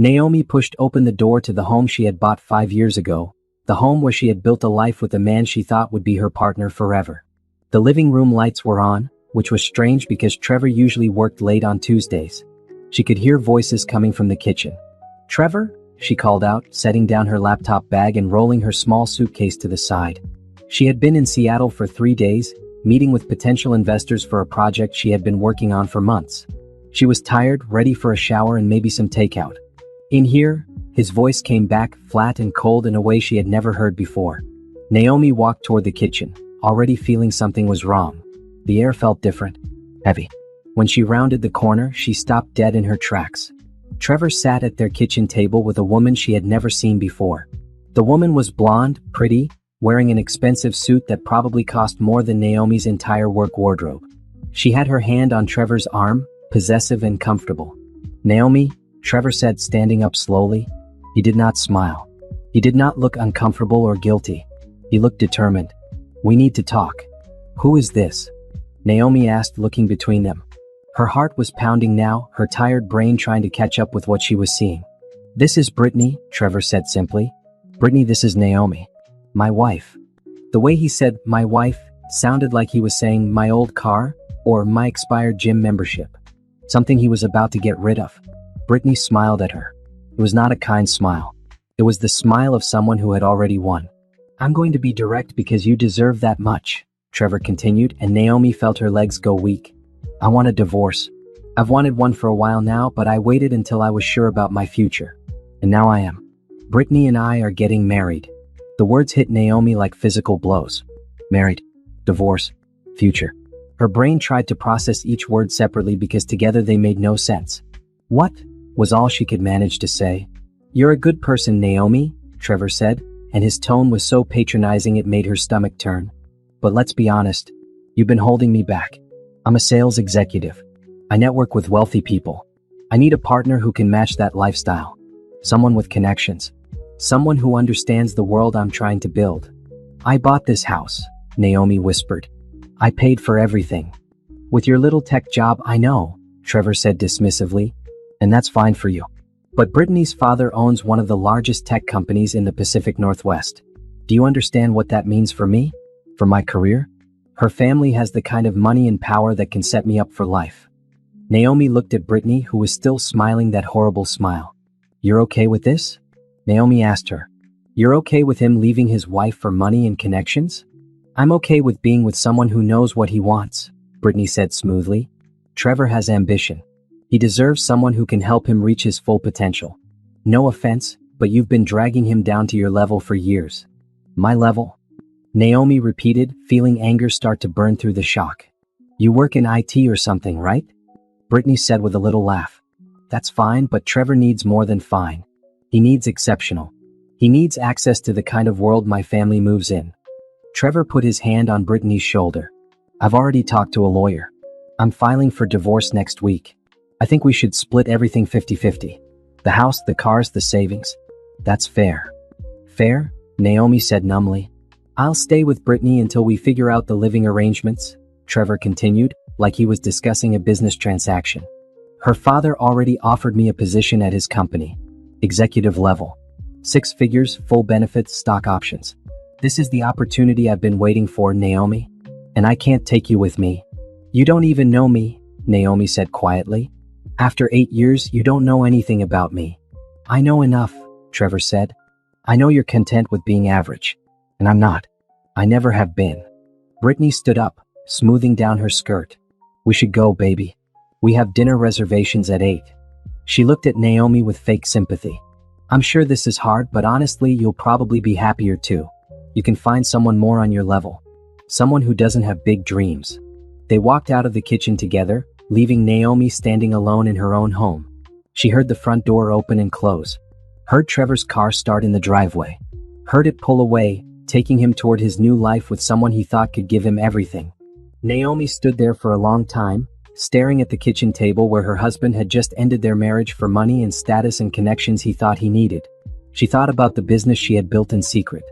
Naomi pushed open the door to the home she had bought 5 years ago, the home where she had built a life with a man she thought would be her partner forever. The living room lights were on, which was strange because Trevor usually worked late on Tuesdays. She could hear voices coming from the kitchen. "Trevor?" she called out, setting down her laptop bag and rolling her small suitcase to the side. She had been in Seattle for 3 days, meeting with potential investors for a project she had been working on for months. She was tired, ready for a shower and maybe some takeout. "In here?" His voice came back, flat and cold in a way she had never heard before. Naomi walked toward the kitchen, already feeling something was wrong. The air felt different, heavy. When she rounded the corner, she stopped dead in her tracks. Trevor sat at their kitchen table with a woman she had never seen before. The woman was blonde, pretty, wearing an expensive suit that probably cost more than Naomi's entire work wardrobe. She had her hand on Trevor's arm, possessive and comfortable. "Naomi," Trevor said, standing up slowly. He did not smile. He did not look uncomfortable or guilty. He looked determined. "We need to talk." "Who is this?" Naomi asked, looking between them. Her heart was pounding now, her tired brain trying to catch up with what she was seeing. "This is Brittany," Trevor said simply. "Brittany, this is Naomi. My wife." The way he said, "my wife," sounded like he was saying "my old car" or "my expired gym membership." Something he was about to get rid of. Brittany smiled at her. It was not a kind smile. It was the smile of someone who had already won. "I'm going to be direct because you deserve that much," Trevor continued, and Naomi felt her legs go weak. "I want a divorce. I've wanted one for a while now, but I waited until I was sure about my future. And now I am. Brittany and I are getting married." The words hit Naomi like physical blows. Married, divorce, future. Her brain tried to process each word separately because together they made no sense. "What?" was all she could manage to say. "You're a good person, Naomi," Trevor said, and his tone was so patronizing it made her stomach turn. "But let's be honest, you've been holding me back. I'm a sales executive. I network with wealthy people. I need a partner who can match that lifestyle. Someone with connections. Someone who understands the world I'm trying to build. I bought this house," Naomi whispered. "I paid for everything. With your little tech job, I know," Trevor said dismissively. "And that's fine for you. But Brittany's father owns one of the largest tech companies in the Pacific Northwest. Do you understand what that means for me? For my career? Her family has the kind of money and power that can set me up for life." Naomi looked at Brittany, who was still smiling that horrible smile. "You're okay with this?" Naomi asked her. "You're okay with him leaving his wife for money and connections?" "I'm okay with being with someone who knows what he wants," Brittany said smoothly. "Trevor has ambition. He deserves someone who can help him reach his full potential. No offense, but you've been dragging him down to your level for years." "My level?" Naomi repeated, feeling anger start to burn through the shock. "You work in IT or something, right?" Brittany said with a little laugh. "That's fine, but Trevor needs more than fine. He needs exceptional. He needs access to the kind of world my family moves in." Trevor put his hand on Brittany's shoulder. "I've already talked to a lawyer. I'm filing for divorce next week. I think we should split everything 50-50. The house, the cars, the savings. That's fair." "Fair?" Naomi said numbly. "I'll stay with Brittany until we figure out the living arrangements," Trevor continued, like he was discussing a business transaction. "Her father already offered me a position at his company. Executive level. 6 figures, full benefits, stock options. This is the opportunity I've been waiting for, Naomi. And I can't take you with me." "You don't even know me," Naomi said quietly. "After 8 years, you don't know anything about me." "I know enough," Trevor said. "I know you're content with being average. And I'm not. I never have been." Brittany stood up, smoothing down her skirt. "We should go, baby. We have dinner reservations at 8. She looked at Naomi with fake sympathy. "I'm sure this is hard, but honestly, you'll probably be happier too. You can find someone more on your level. Someone who doesn't have big dreams." They walked out of the kitchen together, leaving Naomi standing alone in her own home. She heard the front door open and close. Heard Trevor's car start in the driveway. Heard it pull away, taking him toward his new life with someone he thought could give him everything. Naomi stood there for a long time, staring at the kitchen table where her husband had just ended their marriage for money and status and connections he thought he needed. She thought about the business she had built in secret.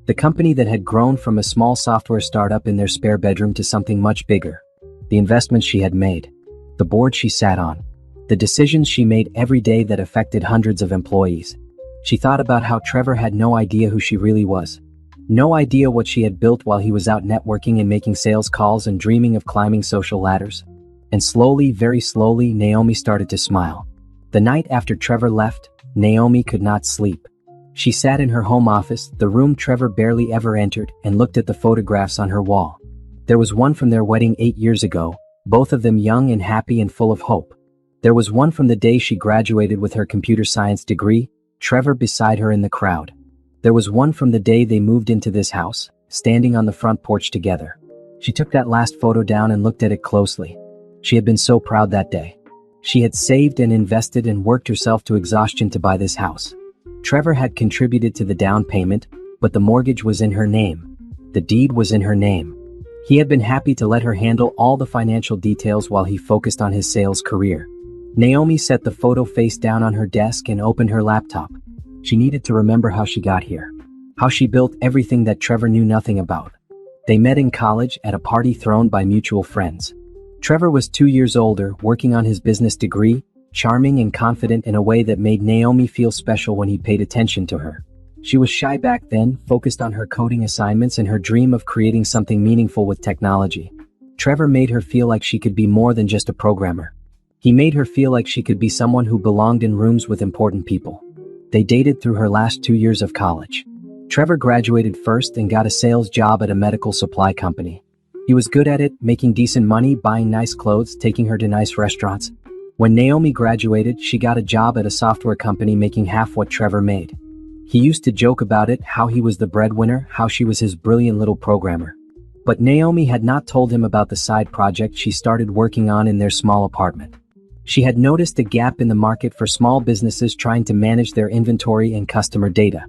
The company that had grown from a small software startup in their spare bedroom to something much bigger. The investments she had made. The board she sat on. The decisions she made every day that affected hundreds of employees. She thought about how Trevor had no idea who she really was. No idea what she had built while he was out networking and making sales calls and dreaming of climbing social ladders. And slowly, very slowly, Naomi started to smile. The night after Trevor left, Naomi could not sleep. She sat in her home office, the room Trevor barely ever entered, and looked at the photographs on her wall. There was one from their wedding 8 years ago, both of them young and happy and full of hope. There was one from the day she graduated with her computer science degree, Trevor beside her in the crowd. There was one from the day they moved into this house, standing on the front porch together. She took that last photo down and looked at it closely. She had been so proud that day. She had saved and invested and worked herself to exhaustion to buy this house. Trevor had contributed to the down payment, but the mortgage was in her name. The deed was in her name. He had been happy to let her handle all the financial details while he focused on his sales career. Naomi set the photo face down on her desk and opened her laptop. She needed to remember how she got here. How she built everything that Trevor knew nothing about. They met in college at a party thrown by mutual friends. Trevor was 2 years older, working on his business degree, charming and confident in a way that made Naomi feel special when he paid attention to her. She was shy back then, focused on her coding assignments and her dream of creating something meaningful with technology. Trevor made her feel like she could be more than just a programmer. He made her feel like she could be someone who belonged in rooms with important people. They dated through her last 2 years of college. Trevor graduated first and got a sales job at a medical supply company. He was good at it, making decent money, buying nice clothes, taking her to nice restaurants. When Naomi graduated, she got a job at a software company making half what Trevor made. He used to joke about it, how he was the breadwinner, how she was his brilliant little programmer. But Naomi had not told him about the side project she started working on in their small apartment. She had noticed a gap in the market for small businesses trying to manage their inventory and customer data.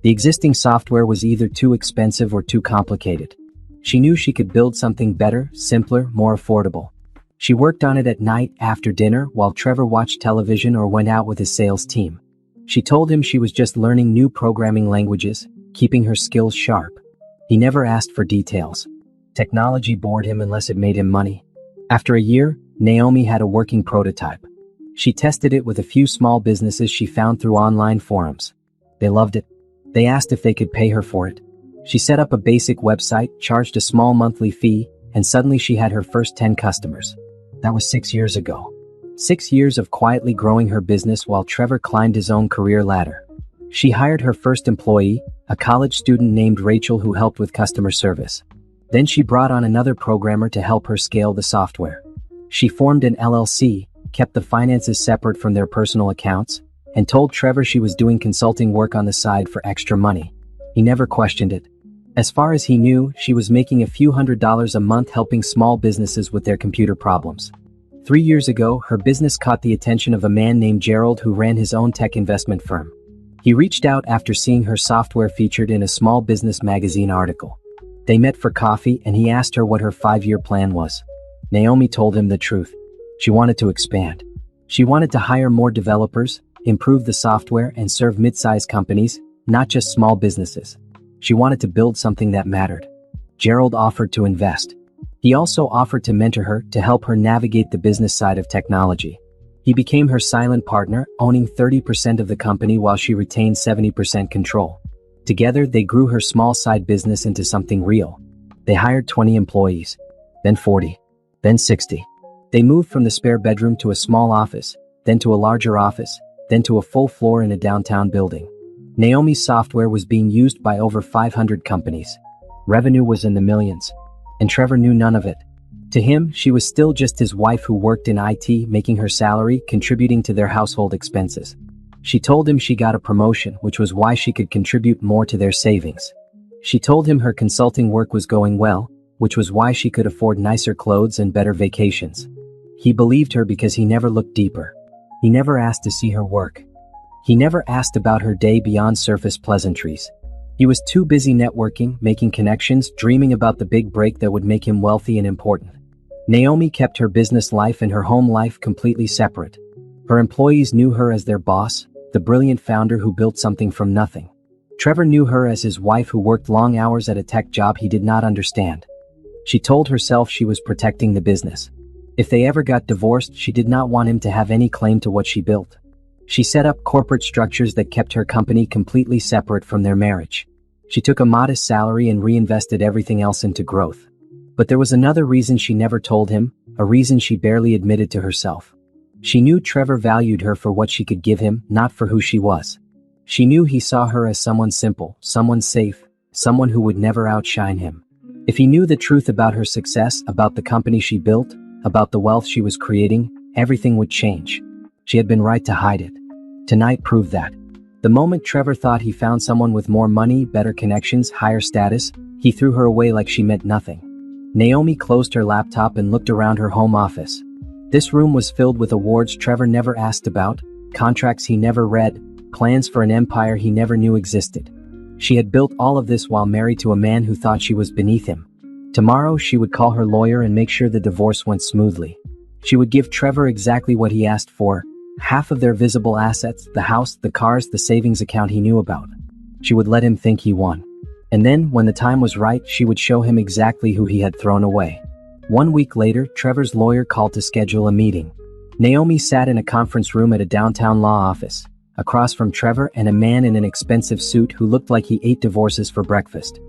The existing software was either too expensive or too complicated. She knew she could build something better, simpler, more affordable. She worked on it at night after dinner while Trevor watched television or went out with his sales team. She told him she was just learning new programming languages, keeping her skills sharp. He never asked for details. Technology bored him unless it made him money. After a year, Naomi had a working prototype. She tested it with a few small businesses she found through online forums. They loved it. They asked if they could pay her for it. She set up a basic website, charged a small monthly fee, and suddenly she had her first 10 customers. That was 6 years ago. 6 years of quietly growing her business while Trevor climbed his own career ladder. She hired her first employee, a college student named Rachel who helped with customer service. Then she brought on another programmer to help her scale the software. She formed an LLC, kept the finances separate from their personal accounts, and told Trevor she was doing consulting work on the side for extra money. He never questioned it. As far as he knew, she was making a few $100s a month helping small businesses with their computer problems. 3 years ago, her business caught the attention of a man named Gerald who ran his own tech investment firm. He reached out after seeing her software featured in a small business magazine article. They met for coffee and he asked her what her 5-year plan was. Naomi told him the truth. She wanted to expand. She wanted to hire more developers, improve the software, and serve mid-sized companies, not just small businesses. She wanted to build something that mattered. Gerald offered to invest. He also offered to mentor her to help her navigate the business side of technology. He became her silent partner, owning 30% of the company while she retained 70% control. Together, they grew her small side business into something real. They hired 20 employees, then 40, then 60. They moved from the spare bedroom to a small office, then to a larger office, then to a full floor in a downtown building. Naomi's software was being used by over 500 companies. Revenue was in the millions. And Trevor knew none of it. To him, she was still just his wife who worked in IT, making her salary, contributing to their household expenses. She told him she got a promotion, which was why she could contribute more to their savings. She told him her consulting work was going well, which was why she could afford nicer clothes and better vacations. He believed her because he never looked deeper. He never asked to see her work. He never asked about her day beyond surface pleasantries. He was too busy networking, making connections, dreaming about the big break that would make him wealthy and important. Naomi kept her business life and her home life completely separate. Her employees knew her as their boss, the brilliant founder who built something from nothing. Trevor knew her as his wife who worked long hours at a tech job he did not understand. She told herself she was protecting the business. If they ever got divorced, she did not want him to have any claim to what she built. She set up corporate structures that kept her company completely separate from their marriage. She took a modest salary and reinvested everything else into growth. But there was another reason she never told him, a reason she barely admitted to herself. She knew Trevor valued her for what she could give him, not for who she was. She knew he saw her as someone simple, someone safe, someone who would never outshine him. If he knew the truth about her success, about the company she built, about the wealth she was creating, everything would change. She had been right to hide it. Tonight proved that. The moment Trevor thought he found someone with more money, better connections, higher status, he threw her away like she meant nothing. Naomi closed her laptop and looked around her home office. This room was filled with awards Trevor never asked about, contracts he never read, plans for an empire he never knew existed. She had built all of this while married to a man who thought she was beneath him. Tomorrow she would call her lawyer and make sure the divorce went smoothly. She would give Trevor exactly what he asked for, half of their visible assets, the house, the cars, the savings account he knew about. She would let him think he won. And then, when the time was right, she would show him exactly who he had thrown away. 1 week later, Trevor's lawyer called to schedule a meeting. Naomi sat in a conference room at a downtown law office, across from Trevor and a man in an expensive suit who looked like he ate divorces for breakfast.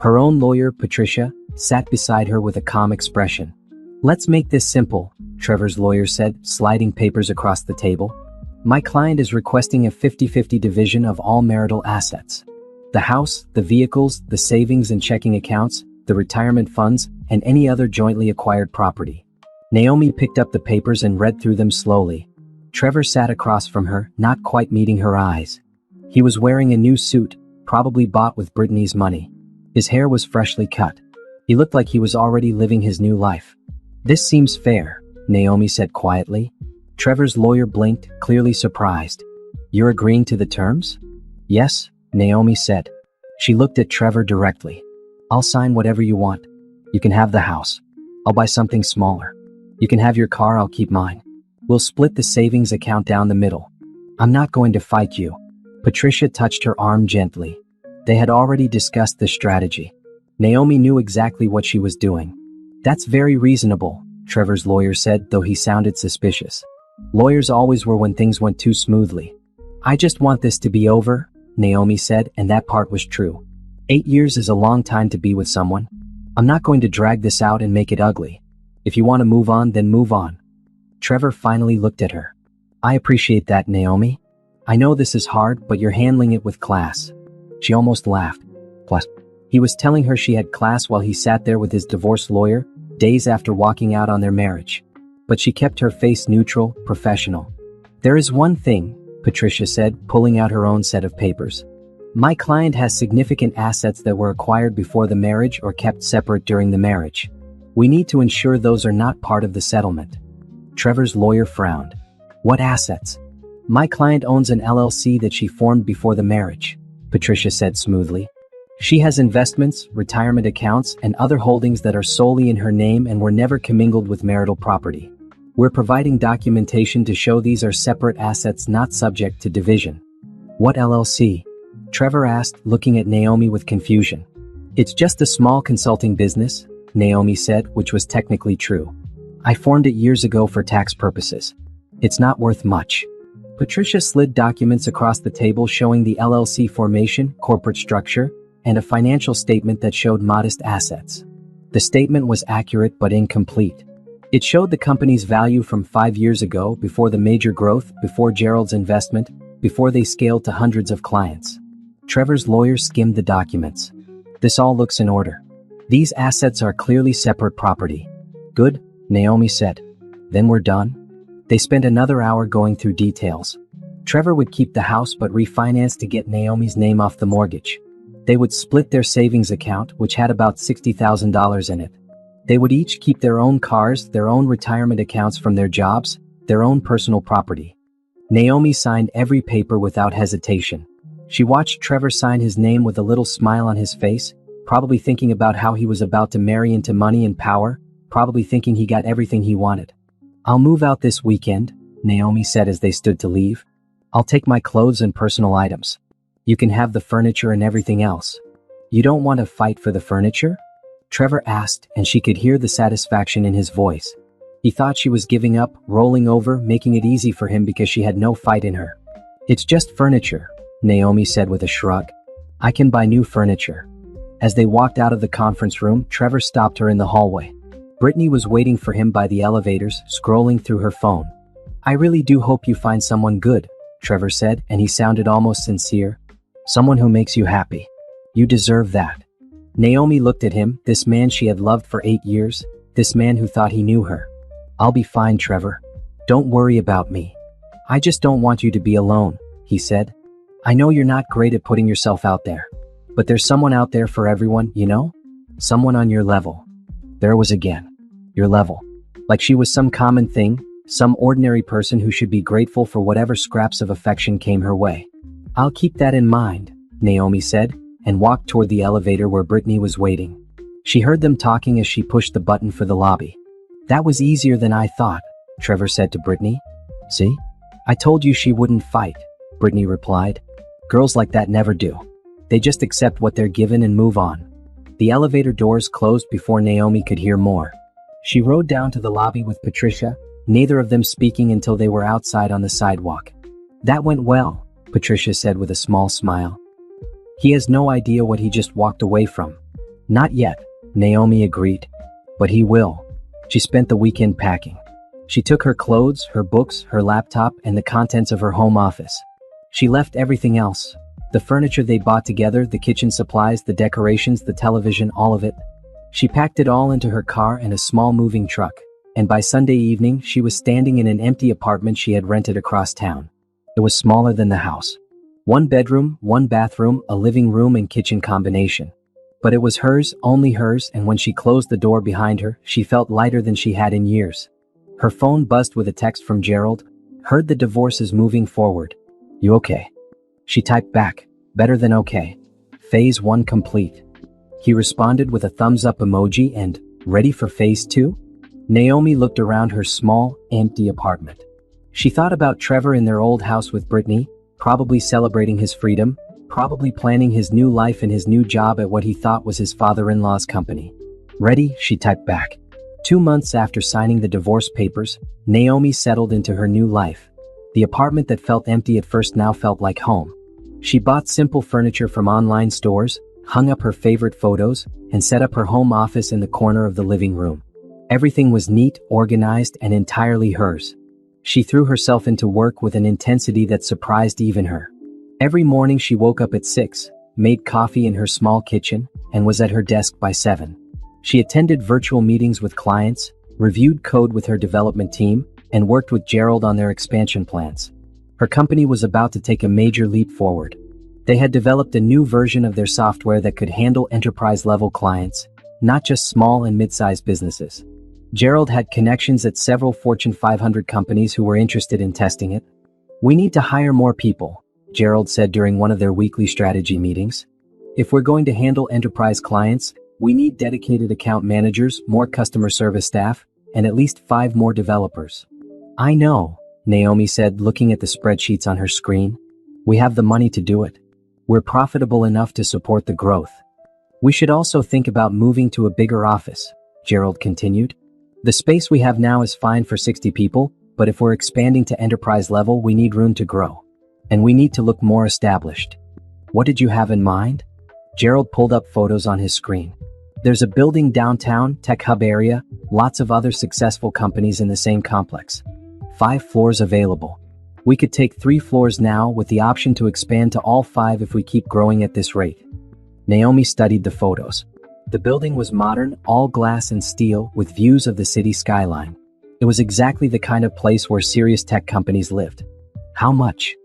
Her own lawyer, Patricia, sat beside her with a calm expression. "Let's make this simple," Trevor's lawyer said, sliding papers across the table. "My client is requesting a 50-50 division of all marital assets. The house, the vehicles, the savings and checking accounts, the retirement funds, and any other jointly acquired property." Naomi picked up the papers and read through them slowly. Trevor sat across from her, not quite meeting her eyes. He was wearing a new suit, probably bought with Brittany's money. His hair was freshly cut. He looked like he was already living his new life. "This seems fair," Naomi said quietly. Trevor's lawyer blinked, clearly surprised. "You're agreeing to the terms?" "Yes," Naomi said. She looked at Trevor directly. "I'll sign whatever you want. You can have the house. I'll buy something smaller. You can have your car, I'll keep mine. We'll split the savings account down the middle. I'm not going to fight you." Patricia touched her arm gently. They had already discussed this strategy. Naomi knew exactly what she was doing. "That's very reasonable," Trevor's lawyer said, though he sounded suspicious. Lawyers always were when things went too smoothly. "I just want this to be over," Naomi said, and that part was true. 8 years is a long time to be with someone. "I'm not going to drag this out and make it ugly. If you want to move on, then move on." Trevor finally looked at her. "I appreciate that, Naomi. I know this is hard, but you're handling it with class." She almost laughed. Plus, he was telling her she had class while he sat there with his divorce lawyer, days after walking out on their marriage. But she kept her face neutral, professional. "There is one thing," Patricia said, pulling out her own set of papers. "My client has significant assets that were acquired before the marriage or kept separate during the marriage. We need to ensure those are not part of the settlement." Trevor's lawyer frowned. "What assets?" "My client owns an LLC that she formed before the marriage," Patricia said smoothly. "She has investments, retirement accounts, and other holdings that are solely in her name and were never commingled with marital property. We're providing documentation to show these are separate assets not subject to division." "What LLC?" Trevor asked, looking at Naomi with confusion. "It's just a small consulting business," Naomi said, which was technically true. "I formed it years ago for tax purposes. It's not worth much." Patricia slid documents across the table showing the LLC formation, corporate structure, and a financial statement that showed modest assets. The statement was accurate but incomplete. It showed the company's value from 5 years ago, before the major growth, before Gerald's investment, before they scaled to hundreds of clients. Trevor's lawyer skimmed the documents. "This all looks in order. These assets are clearly separate property." "Good," Naomi said. "Then we're done." They spent another hour going through details. Trevor would keep the house but refinance to get Naomi's name off the mortgage. They would split their savings account, which had about $60,000 in it. They would each keep their own cars, their own retirement accounts from their jobs, their own personal property. Naomi signed every paper without hesitation. She watched Trevor sign his name with a little smile on his face, probably thinking about how he was about to marry into money and power, probably thinking he got everything he wanted. "I'll move out this weekend," Naomi said as they stood to leave. "I'll take my clothes and personal items. You can have the furniture and everything else." "You don't want to fight for the furniture?" Trevor asked, and she could hear the satisfaction in his voice. He thought she was giving up, rolling over, making it easy for him because she had no fight in her. "It's just furniture," Naomi said with a shrug. "I can buy new furniture." As they walked out of the conference room, Trevor stopped her in the hallway. Brittany was waiting for him by the elevators, scrolling through her phone. "I really do hope you find someone good," Trevor said, and he sounded almost sincere. "Someone who makes you happy. You deserve that." Naomi looked at him, this man she had loved for 8 years, this man who thought he knew her. "I'll be fine, Trevor. Don't worry about me. I just don't want you to be alone," he said. "I know you're not great at putting yourself out there. But there's someone out there for everyone, you know? Someone on your level." There was again. Your level. Like she was some common thing, some ordinary person who should be grateful for whatever scraps of affection came her way. "I'll keep that in mind," Naomi said, and walked toward the elevator where Brittany was waiting. She heard them talking as she pushed the button for the lobby. "That was easier than I thought," Trevor said to Brittany. "See? I told you she wouldn't fight," Brittany replied. "Girls like that never do. They just accept what they're given and move on." The elevator doors closed before Naomi could hear more. She rode down to the lobby with Patricia, neither of them speaking until they were outside on the sidewalk. "That went well," Patricia said with a small smile. "He has no idea what he just walked away from." "Not yet," Naomi agreed. "But he will." She spent the weekend packing. She took her clothes, her books, her laptop, and the contents of her home office. She left everything else. The furniture they bought together, the kitchen supplies, the decorations, the television, all of it. She packed it all into her car and a small moving truck, and by Sunday evening she was standing in an empty apartment she had rented across town. It was smaller than the house. 1 bedroom, 1 bathroom, a living room and kitchen combination. But it was hers, only hers, and when she closed the door behind her, she felt lighter than she had in years. Her phone buzzed with a text from Gerald. "Heard the divorce is moving forward. You okay?" She typed back, "Better than okay. Phase 1 complete." He responded with a thumbs up emoji and, "Ready for phase 2? Naomi looked around her small, empty apartment. She thought about Trevor in their old house with Brittany, probably celebrating his freedom, probably planning his new life and his new job at what he thought was his father-in-law's company. "Ready?" she typed back. 2 months after signing the divorce papers, Naomi settled into her new life. The apartment that felt empty at first now felt like home. She bought simple furniture from online stores, hung up her favorite photos, and set up her home office in the corner of the living room. Everything was neat, organized, and entirely hers. She threw herself into work with an intensity that surprised even her. Every morning she woke up at 6, made coffee in her small kitchen, and was at her desk by 7. She attended virtual meetings with clients, reviewed code with her development team, and worked with Gerald on their expansion plans. Her company was about to take a major leap forward. They had developed a new version of their software that could handle enterprise-level clients, not just small and mid-sized businesses. Gerald had connections at several Fortune 500 companies who were interested in testing it. "We need to hire more people," Gerald said during one of their weekly strategy meetings. "If we're going to handle enterprise clients, we need dedicated account managers, more customer service staff, and at least 5 more developers." "I know," Naomi said, looking at the spreadsheets on her screen. "We have the money to do it. We're profitable enough to support the growth. We should also think about moving to a bigger office," Gerald continued. "The space we have now is fine for 60 people, but if we're expanding to enterprise level, we need room to grow. And we need to look more established." "What did you have in mind?" Gerald pulled up photos on his screen. "There's a building downtown, tech hub area, lots of other successful companies in the same complex. 5 floors available. We could take 3 floors now with the option to expand to all 5 if we keep growing at this rate." Naomi studied the photos. The building was modern, all glass and steel, with views of the city skyline. It was exactly the kind of place where serious tech companies lived. "How much?"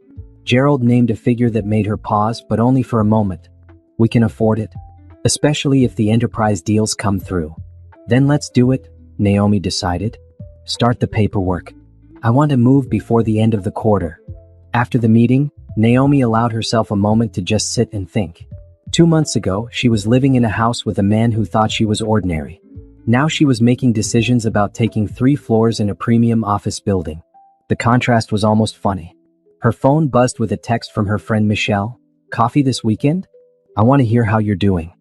Gerald named a figure that made her pause, but only for a moment. "We can afford it, especially if the enterprise deals come through." "Then let's do it," Naomi decided. "Start the paperwork. I want to move before the end of the quarter." After the meeting, Naomi allowed herself a moment to just sit and think. 2 months ago, she was living in a house with a man who thought she was ordinary. Now she was making decisions about taking 3 floors in a premium office building. The contrast was almost funny. Her phone buzzed with a text from her friend Michelle. "Coffee this weekend? I want to hear how you're doing."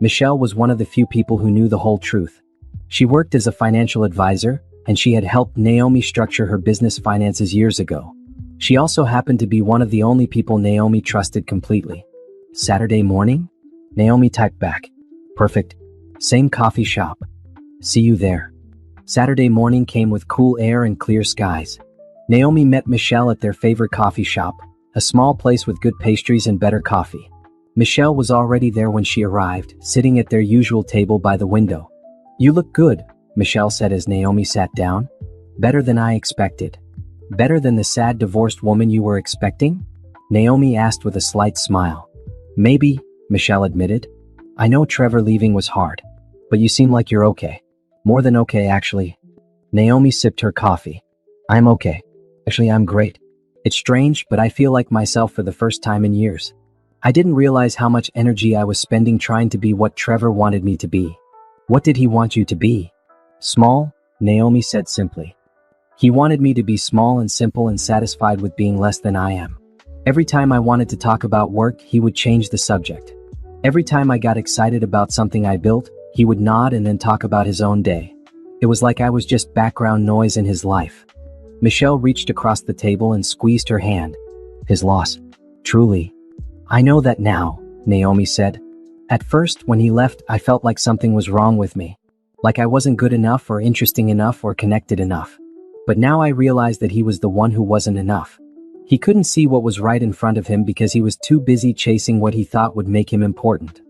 Michelle was one of the few people who knew the whole truth. She worked as a financial advisor, and she had helped Naomi structure her business finances years ago. She also happened to be one of the only people Naomi trusted completely. Saturday morning? Naomi typed back. Perfect. Same coffee shop. See you there. Saturday morning came with cool air and clear skies. Naomi met Michelle at their favorite coffee shop, a small place with good pastries and better coffee. Michelle was already there when she arrived, sitting at their usual table by the window. You look good, Michelle said as Naomi sat down. Better than I expected. Better than the sad divorced woman you were expecting? Naomi asked with a slight smile. Maybe, Michelle admitted. I know Trevor leaving was hard, but you seem like you're okay. More than okay, actually. Naomi sipped her coffee. I'm okay. Actually, I'm great. It's strange, but I feel like myself for the first time in years. I didn't realize how much energy I was spending trying to be what Trevor wanted me to be. What did he want you to be? Small, Naomi said simply. He wanted me to be small and simple and satisfied with being less than I am. Every time I wanted to talk about work, he would change the subject. Every time I got excited about something I built, he would nod and then talk about his own day. It was like I was just background noise in his life. Michelle reached across the table and squeezed her hand. His loss. Truly. I know that now, Naomi said. At first, when he left, I felt like something was wrong with me. Like I wasn't good enough or interesting enough or connected enough. But now I realized that he was the one who wasn't enough. He couldn't see what was right in front of him because he was too busy chasing what he thought would make him important.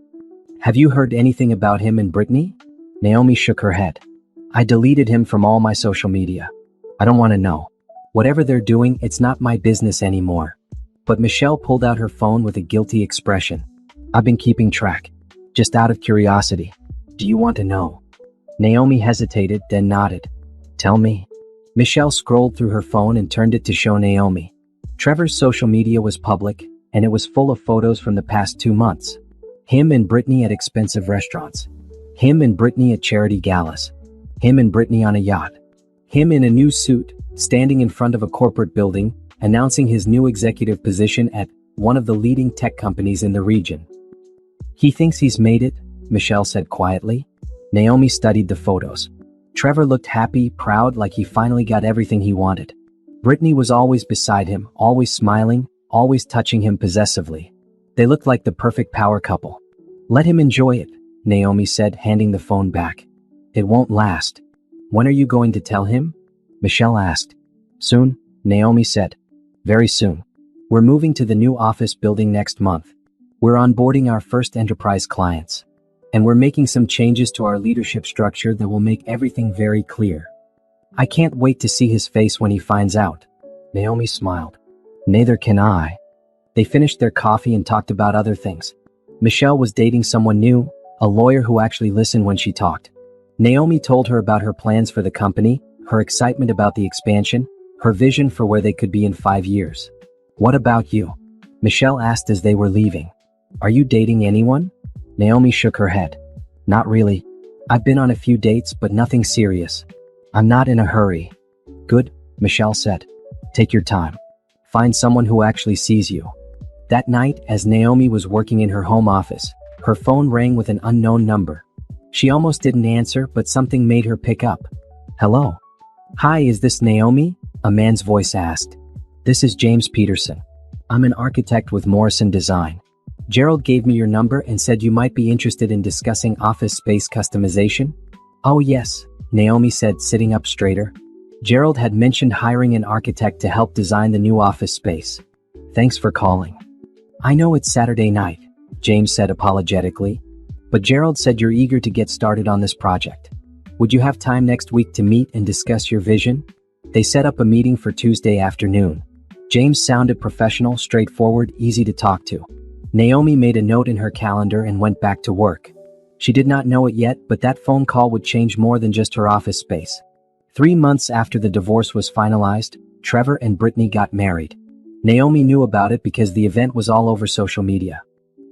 Have you heard anything about him and Brittany? Naomi shook her head. I deleted him from all my social media. I don't want to know. Whatever they're doing, it's not my business anymore. But Michelle pulled out her phone with a guilty expression. I've been keeping track. Just out of curiosity. Do you want to know? Naomi hesitated, then nodded. Tell me. Michelle scrolled through her phone and turned it to show Naomi. Trevor's social media was public, and it was full of photos from the past 2 months. Him and Brittany at expensive restaurants. Him and Brittany at charity galas. Him and Brittany on a yacht. Him in a new suit, standing in front of a corporate building, announcing his new executive position at one of the leading tech companies in the region. He thinks he's made it, Michelle said quietly. Naomi studied the photos. Trevor looked happy, proud, like he finally got everything he wanted. Brittany was always beside him, always smiling, always touching him possessively. They looked like the perfect power couple. Let him enjoy it, Naomi said, handing the phone back. It won't last. When are you going to tell him? Michelle asked. Soon, Naomi said. Very soon. We're moving to the new office building next month. We're onboarding our first enterprise clients. And we're making some changes to our leadership structure that will make everything very clear. I can't wait to see his face when he finds out. Naomi smiled. Neither can I. They finished their coffee and talked about other things. Michelle was dating someone new, a lawyer who actually listened when she talked. Naomi told her about her plans for the company, her excitement about the expansion, her vision for where they could be in 5 years. What about you? Michelle asked as they were leaving. Are you dating anyone? Naomi shook her head. Not really. I've been on a few dates, but nothing serious. I'm not in a hurry. Good, Michelle said. Take your time. Find someone who actually sees you. That night, as Naomi was working in her home office, her phone rang with an unknown number. She almost didn't answer, but something made her pick up. Hello. Hi, is this Naomi? A man's voice asked. This is James Peterson. I'm an architect with Morrison Design. Gerald gave me your number and said you might be interested in discussing office space customization. Oh yes, Naomi said, sitting up straighter. Gerald had mentioned hiring an architect to help design the new office space. Thanks for calling. I know it's Saturday night, James said apologetically, but Gerald said you're eager to get started on this project. Would you have time next week to meet and discuss your vision? They set up a meeting for Tuesday afternoon. James sounded professional, straightforward, easy to talk to. Naomi made a note in her calendar and went back to work. She did not know it yet, but that phone call would change more than just her office space. 3 months after the divorce was finalized, Trevor and Brittany got married. Naomi knew about it because the event was all over social media.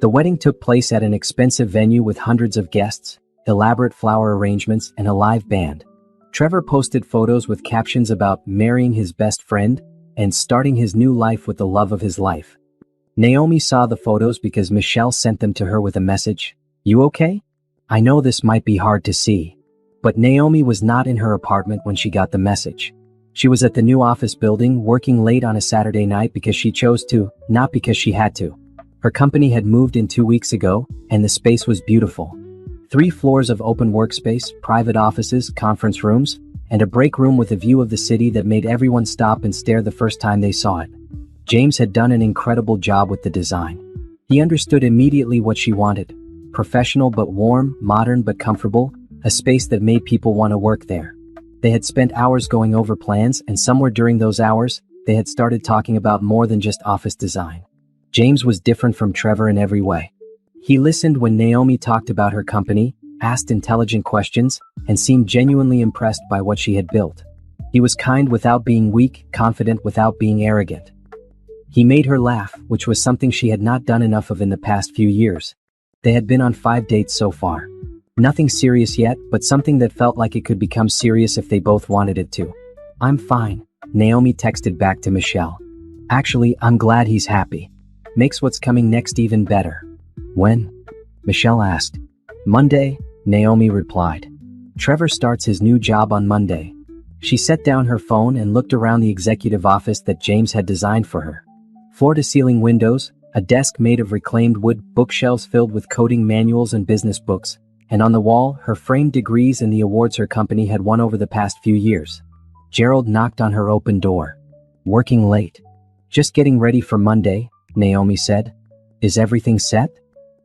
The wedding took place at an expensive venue with hundreds of guests, elaborate flower arrangements, and a live band. Trevor posted photos with captions about marrying his best friend and starting his new life with the love of his life. Naomi saw the photos because Michelle sent them to her with a message. You okay? I know this might be hard to see, But Naomi was not in her apartment when she got the message. She was at the new office building working late on a Saturday night because she chose to, not because she had to. Her company had moved in 2 weeks ago, and the space was beautiful. 3 floors of open workspace, private offices, conference rooms, and a break room with a view of the city that made everyone stop and stare the first time they saw it. James had done an incredible job with the design. He understood immediately what she wanted. Professional but warm, modern but comfortable, a space that made people want to work there. They had spent hours going over plans, and somewhere during those hours, they had started talking about more than just office design. James was different from Trevor in every way. He listened when Naomi talked about her company, asked intelligent questions, and seemed genuinely impressed by what she had built. He was kind without being weak, confident without being arrogant. He made her laugh, which was something she had not done enough of in the past few years. They had been on 5 dates so far. Nothing serious yet, but something that felt like it could become serious if they both wanted it to. "I'm fine," Naomi texted back to Michelle. "Actually, I'm glad he's happy. Makes what's coming next even better." "When?" Michelle asked. "Monday," Naomi replied. "Trevor starts his new job on Monday." She set down her phone and looked around the executive office that James had designed for her. Floor-to-ceiling windows, a desk made of reclaimed wood, bookshelves filled with coding manuals and business books, and on the wall, her framed degrees and the awards her company had won over the past few years. Gerald knocked on her open door. "Working late?" "Just getting ready for Monday," Naomi said. "Is everything set?"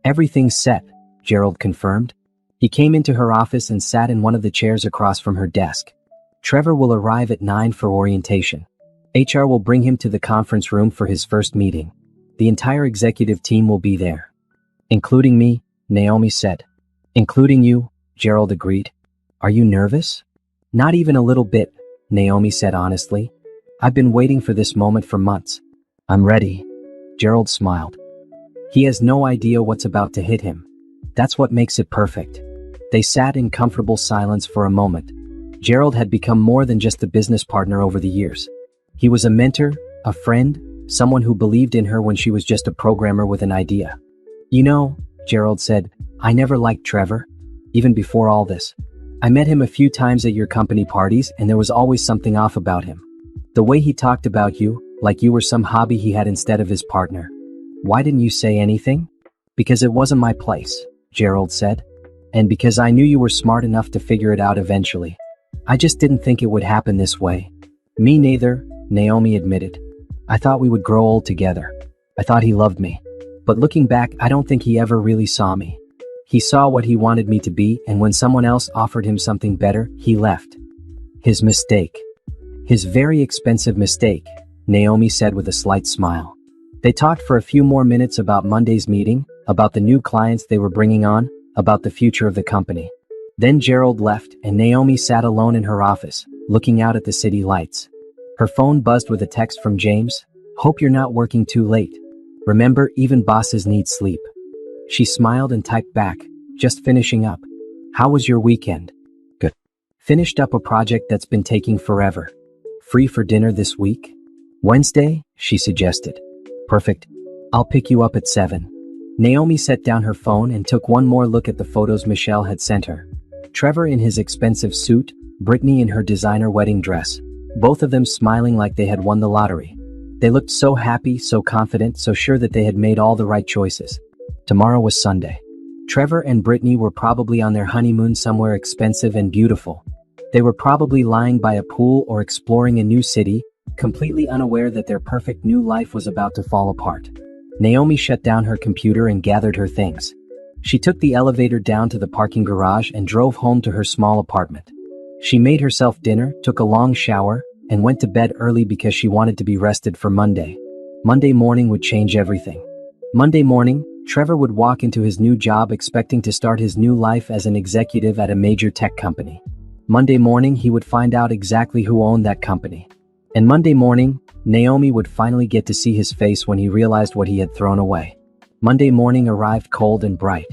"Everything's set," Gerald confirmed. He came into her office and sat in one of the chairs across from her desk. "Trevor will arrive at 9 for orientation. HR will bring him to the conference room for his first meeting. The entire executive team will be there." "Including me," Naomi said. "Including you," Gerald agreed. "Are you nervous?" "Not even a little bit," Naomi said honestly. "I've been waiting for this moment for months." "I'm ready," Gerald smiled. He has no idea what's about to hit him. That's what makes it perfect. They sat in comfortable silence for a moment. Gerald had become more than just a business partner over the years. He was a mentor, a friend, someone who believed in her when she was just a programmer with an idea. "You know," Gerald said, "I never liked Trevor, even before all this. I met him a few times at your company parties, and there was always something off about him. The way he talked about you, like you were some hobby he had instead of his partner." "Why didn't you say anything?" "Because it wasn't my place," Gerald said. "And because I knew you were smart enough to figure it out eventually. I just didn't think it would happen this way." "Me neither," Naomi admitted. "I thought we would grow old together. I thought he loved me. But looking back, I don't think he ever really saw me. He saw what he wanted me to be, and when someone else offered him something better, he left." "His mistake. His very expensive mistake," Naomi said with a slight smile. They talked for a few more minutes about Monday's meeting, about the new clients they were bringing on, about the future of the company. Then Gerald left, and Naomi sat alone in her office, looking out at the city lights. Her phone buzzed with a text from James. "Hope you're not working too late. Remember, even bosses need sleep." She smiled and typed back, "Just finishing up. How was your weekend?" "Good. Finished up a project that's been taking forever. Free for dinner this week?" "Wednesday," she suggested. "Perfect. I'll pick you up at 7. Naomi set down her phone and took one more look at the photos Michelle had sent her. Trevor in his expensive suit, Brittany in her designer wedding dress, both of them smiling like they had won the lottery. They looked so happy, so confident, so sure that they had made all the right choices. Tomorrow was Sunday. Trevor and Brittany were probably on their honeymoon somewhere expensive and beautiful. They were probably lying by a pool or exploring a new city, completely unaware that their perfect new life was about to fall apart. Naomi shut down her computer and gathered her things. She took the elevator down to the parking garage and drove home to her small apartment. She made herself dinner, took a long shower, and went to bed early because she wanted to be rested for Monday. Monday morning would change everything. Monday morning, Trevor would walk into his new job expecting to start his new life as an executive at a major tech company. Monday morning, he would find out exactly who owned that company. And Monday morning, Naomi would finally get to see his face when he realized what he had thrown away. Monday morning arrived cold and bright.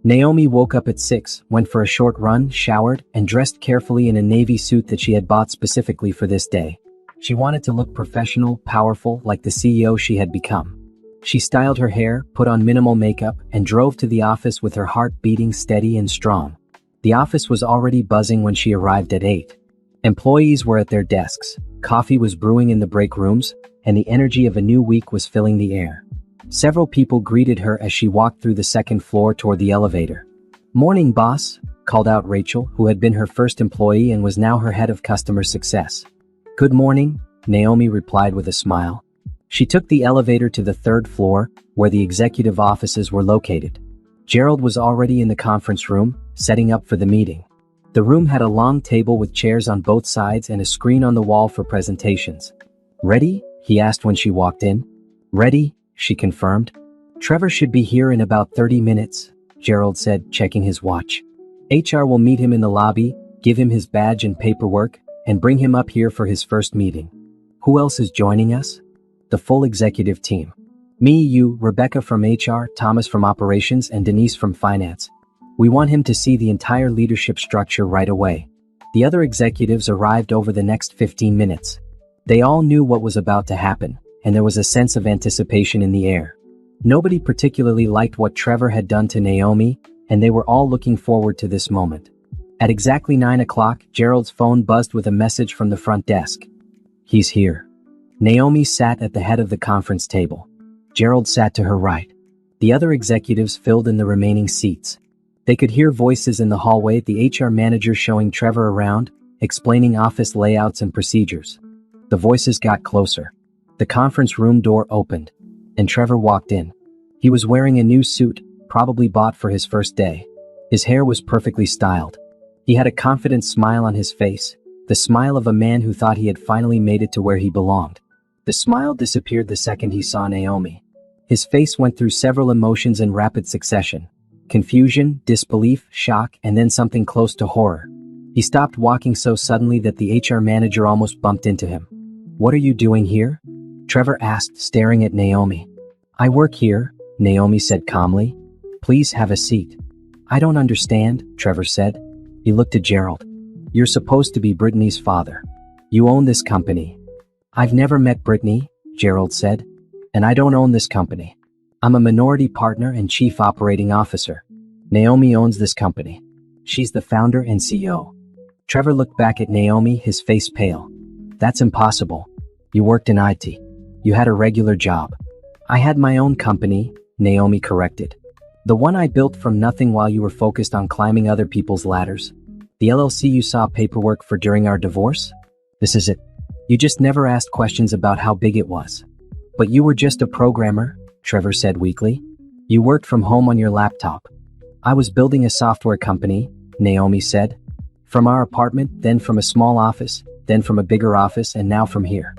Naomi woke up at 6, went for a short run, showered, and dressed carefully in a navy suit that she had bought specifically for this day. She wanted to look professional, powerful, like the CEO she had become. She styled her hair, put on minimal makeup, and drove to the office with her heart beating steady and strong. The office was already buzzing when she arrived at 8. Employees were at their desks, coffee was brewing in the break rooms, and the energy of a new week was filling the air. Several people greeted her as she walked through the second floor toward the elevator. "Morning, boss," called out Rachel, who had been her first employee and was now her head of customer success. "Good morning," Naomi replied with a smile. She took the elevator to the third floor, where the executive offices were located. Gerald was already in the conference room, setting up for the meeting. The room had a long table with chairs on both sides and a screen on the wall for presentations. "Ready?" he asked when she walked in. "Ready," she confirmed. "Trevor should be here in about 30 minutes, Gerald said, checking his watch. "HR will meet him in the lobby, give him his badge and paperwork, and bring him up here for his first meeting." "Who else is joining us?" "The full executive team. Me, you, Rebecca from HR, Thomas from operations, and Denise from finance. We want him to see the entire leadership structure right away." The other executives arrived over the next 15 minutes. They all knew what was about to happen, and there was a sense of anticipation in the air. Nobody particularly liked what Trevor had done to Naomi, and they were all looking forward to this moment. At exactly 9 o'clock, Gerald's phone buzzed with a message from the front desk. "He's here." Naomi sat at the head of the conference table. Gerald sat to her right. The other executives filled in the remaining seats. They could hear voices in the hallway, the HR manager showing Trevor around, explaining office layouts and procedures. The voices got closer. The conference room door opened, and Trevor walked in. He was wearing a new suit, probably bought for his first day. His hair was perfectly styled. He had a confident smile on his face, the smile of a man who thought he had finally made it to where he belonged. The smile disappeared the second he saw Naomi. His face went through several emotions in rapid succession. Confusion, disbelief, shock, and then something close to horror. He stopped walking so suddenly that the HR manager almost bumped into him. "What are you doing here?" Trevor asked, staring at Naomi. "I work here," Naomi said calmly. "Please have a seat." "I don't understand," Trevor said. He looked at Gerald. "You're supposed to be Brittany's father. You own this company." "I've never met Brittany," Gerald said. "And I don't own this company. I'm a minority partner and chief operating officer. Naomi owns this company. She's the founder and CEO." Trevor looked back at Naomi, his face pale. "That's impossible. You worked in IT. You had a regular job." "I had my own company," Naomi corrected. "The one I built from nothing while you were focused on climbing other people's ladders. The LLC you saw paperwork for during our divorce? This is it. You just never asked questions about how big it was." "But you were just a programmer," Trevor said weakly. "You worked from home on your laptop." "I was building a software company," Naomi said. "From our apartment, then from a small office, then from a bigger office, and now from here.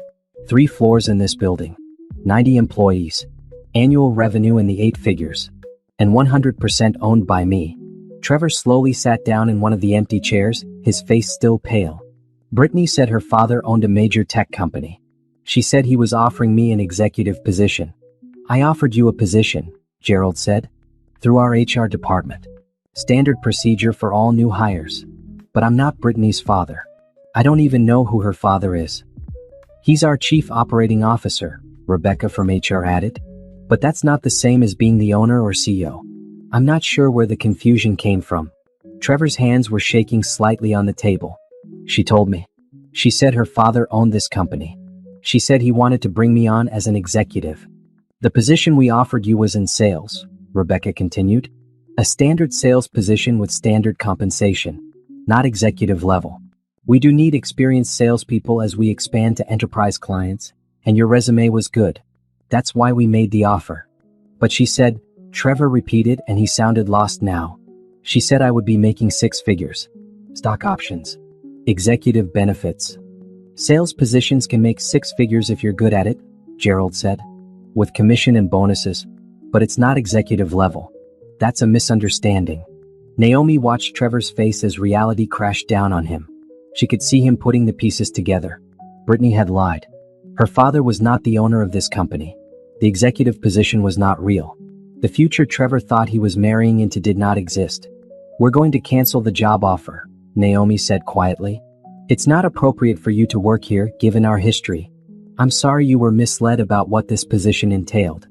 3 floors in this building. 90 employees. Annual revenue in the 8 figures. And 100% owned by me." Trevor slowly sat down in one of the empty chairs, his face still pale. "Brittany said her father owned a major tech company. She said he was offering me an executive position." "I offered you a position," Gerald said. "Through our HR department. Standard procedure for all new hires. But I'm not Brittany's father. I don't even know who her father is." "He's our chief operating officer," Rebecca from HR added. "But that's not the same as being the owner or CEO. I'm not sure where the confusion came from." Trevor's hands were shaking slightly on the table. "She told me. She said her father owned this company. She said he wanted to bring me on as an executive. The position we offered you was in sales," Rebecca continued. "A standard sales position with standard compensation. Not executive level. We do need experienced salespeople as we expand to enterprise clients, and your resume was good. That's why we made the offer." "But she said," Trevor repeated, and he sounded lost now. "She said I would be making 6 figures. Stock options. Executive benefits. Sales positions can make 6 figures if you're good at it," Gerald said. "With commission and bonuses. But it's not executive level. That's a misunderstanding." Naomi watched Trevor's face as reality crashed down on him. She could see him putting the pieces together. Brittany had lied. Her father was not the owner of this company. The executive position was not real. The future Trevor thought he was marrying into did not exist. "We're going to cancel the job offer," Naomi said quietly. "It's not appropriate for you to work here, given our history. I'm sorry you were misled about what this position entailed."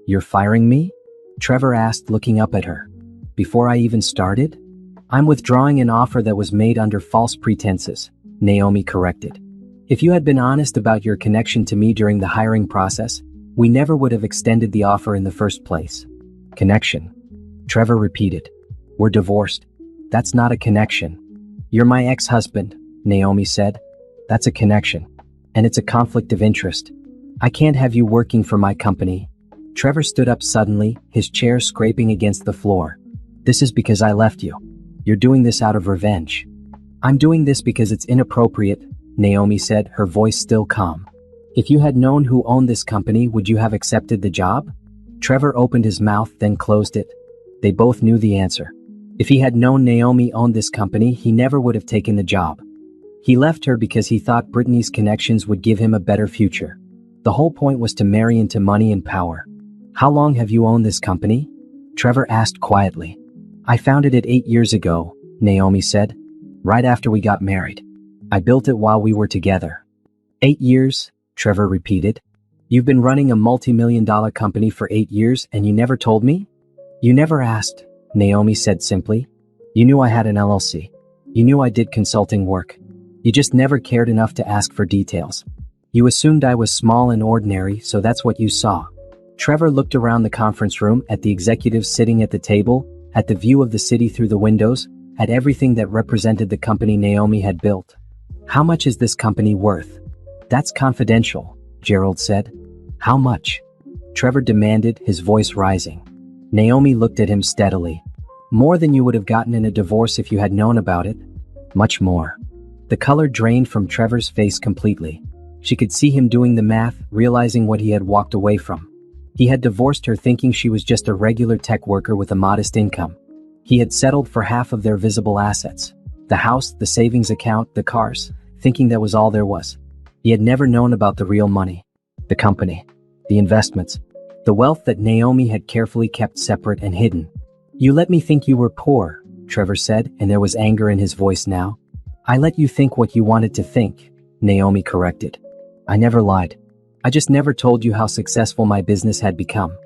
"You're firing me?" Trevor asked, looking up at her. "Before I even started? I'm withdrawing an offer that was made under false pretenses, Naomi corrected. If you had been honest about your connection to me during the hiring process, we never would have extended the offer in the first place. Connection. Trevor repeated. We're divorced. That's not a connection. You're my ex-husband, Naomi said. That's a connection. And it's a conflict of interest. I can't have you working for my company. Trevor stood up suddenly, his chair scraping against the floor. This is because I left you. You're doing this out of revenge. I'm doing this because it's inappropriate, Naomi said, her voice still calm. If you had known who owned this company, would you have accepted the job? Trevor opened his mouth, then closed it. They both knew the answer. If he had known Naomi owned this company, he never would have taken the job. He left her because he thought Brittany's connections would give him a better future. The whole point was to marry into money and power. How long have you owned this company? Trevor asked quietly. I founded it 8 years ago, Naomi said. Right after we got married. I built it while we were together. 8 years, Trevor repeated. You've been running a multi-million-dollar company for 8 years and you never told me? You never asked, Naomi said simply. You knew I had an LLC. You knew I did consulting work. You just never cared enough to ask for details. You assumed I was small and ordinary, so that's what you saw. Trevor looked around the conference room at the executives sitting at the table, at the view of the city through the windows, at everything that represented the company Naomi had built. How much is this company worth? That's confidential, Gerald said. How much? Trevor demanded, his voice rising. Naomi looked at him steadily. More than you would have gotten in a divorce if you had known about it. Much more. The color drained from Trevor's face completely. She could see him doing the math, realizing what he had walked away from. He had divorced her thinking she was just a regular tech worker with a modest income. He had settled for half of their visible assets. The house, the savings account, the cars, thinking that was all there was. He had never known about the real money. The company. The investments. The wealth that Naomi had carefully kept separate and hidden. You let me think you were poor, Trevor said, and there was anger in his voice now. I let you think what you wanted to think, Naomi corrected. I never lied. I just never told you how successful my business had become.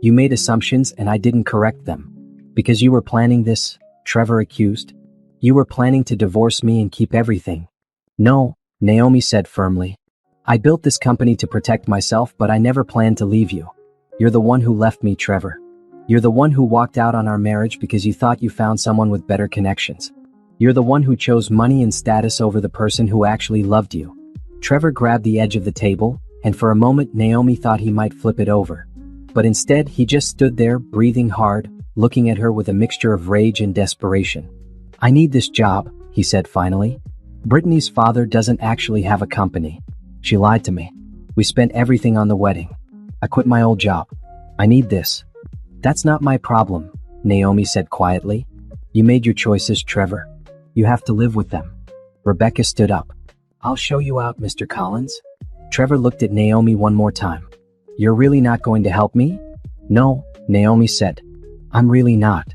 You made assumptions and I didn't correct them. Because you were planning this, Trevor accused. You were planning to divorce me and keep everything. No, Naomi said firmly. I built this company to protect myself, but I never planned to leave you. You're the one who left me, Trevor. You're the one who walked out on our marriage because you thought you found someone with better connections. You're the one who chose money and status over the person who actually loved you. Trevor grabbed the edge of the table, and for a moment Naomi thought he might flip it over. But instead, he just stood there, breathing hard, looking at her with a mixture of rage and desperation. I need this job, he said finally. Brittany's father doesn't actually have a company. She lied to me. We spent everything on the wedding. I quit my old job. I need this. That's not my problem, Naomi said quietly. You made your choices, Trevor. You have to live with them. Rebecca stood up. I'll show you out, Mr. Collins. Trevor looked at Naomi one more time. You're really not going to help me? No, Naomi said. I'm really not.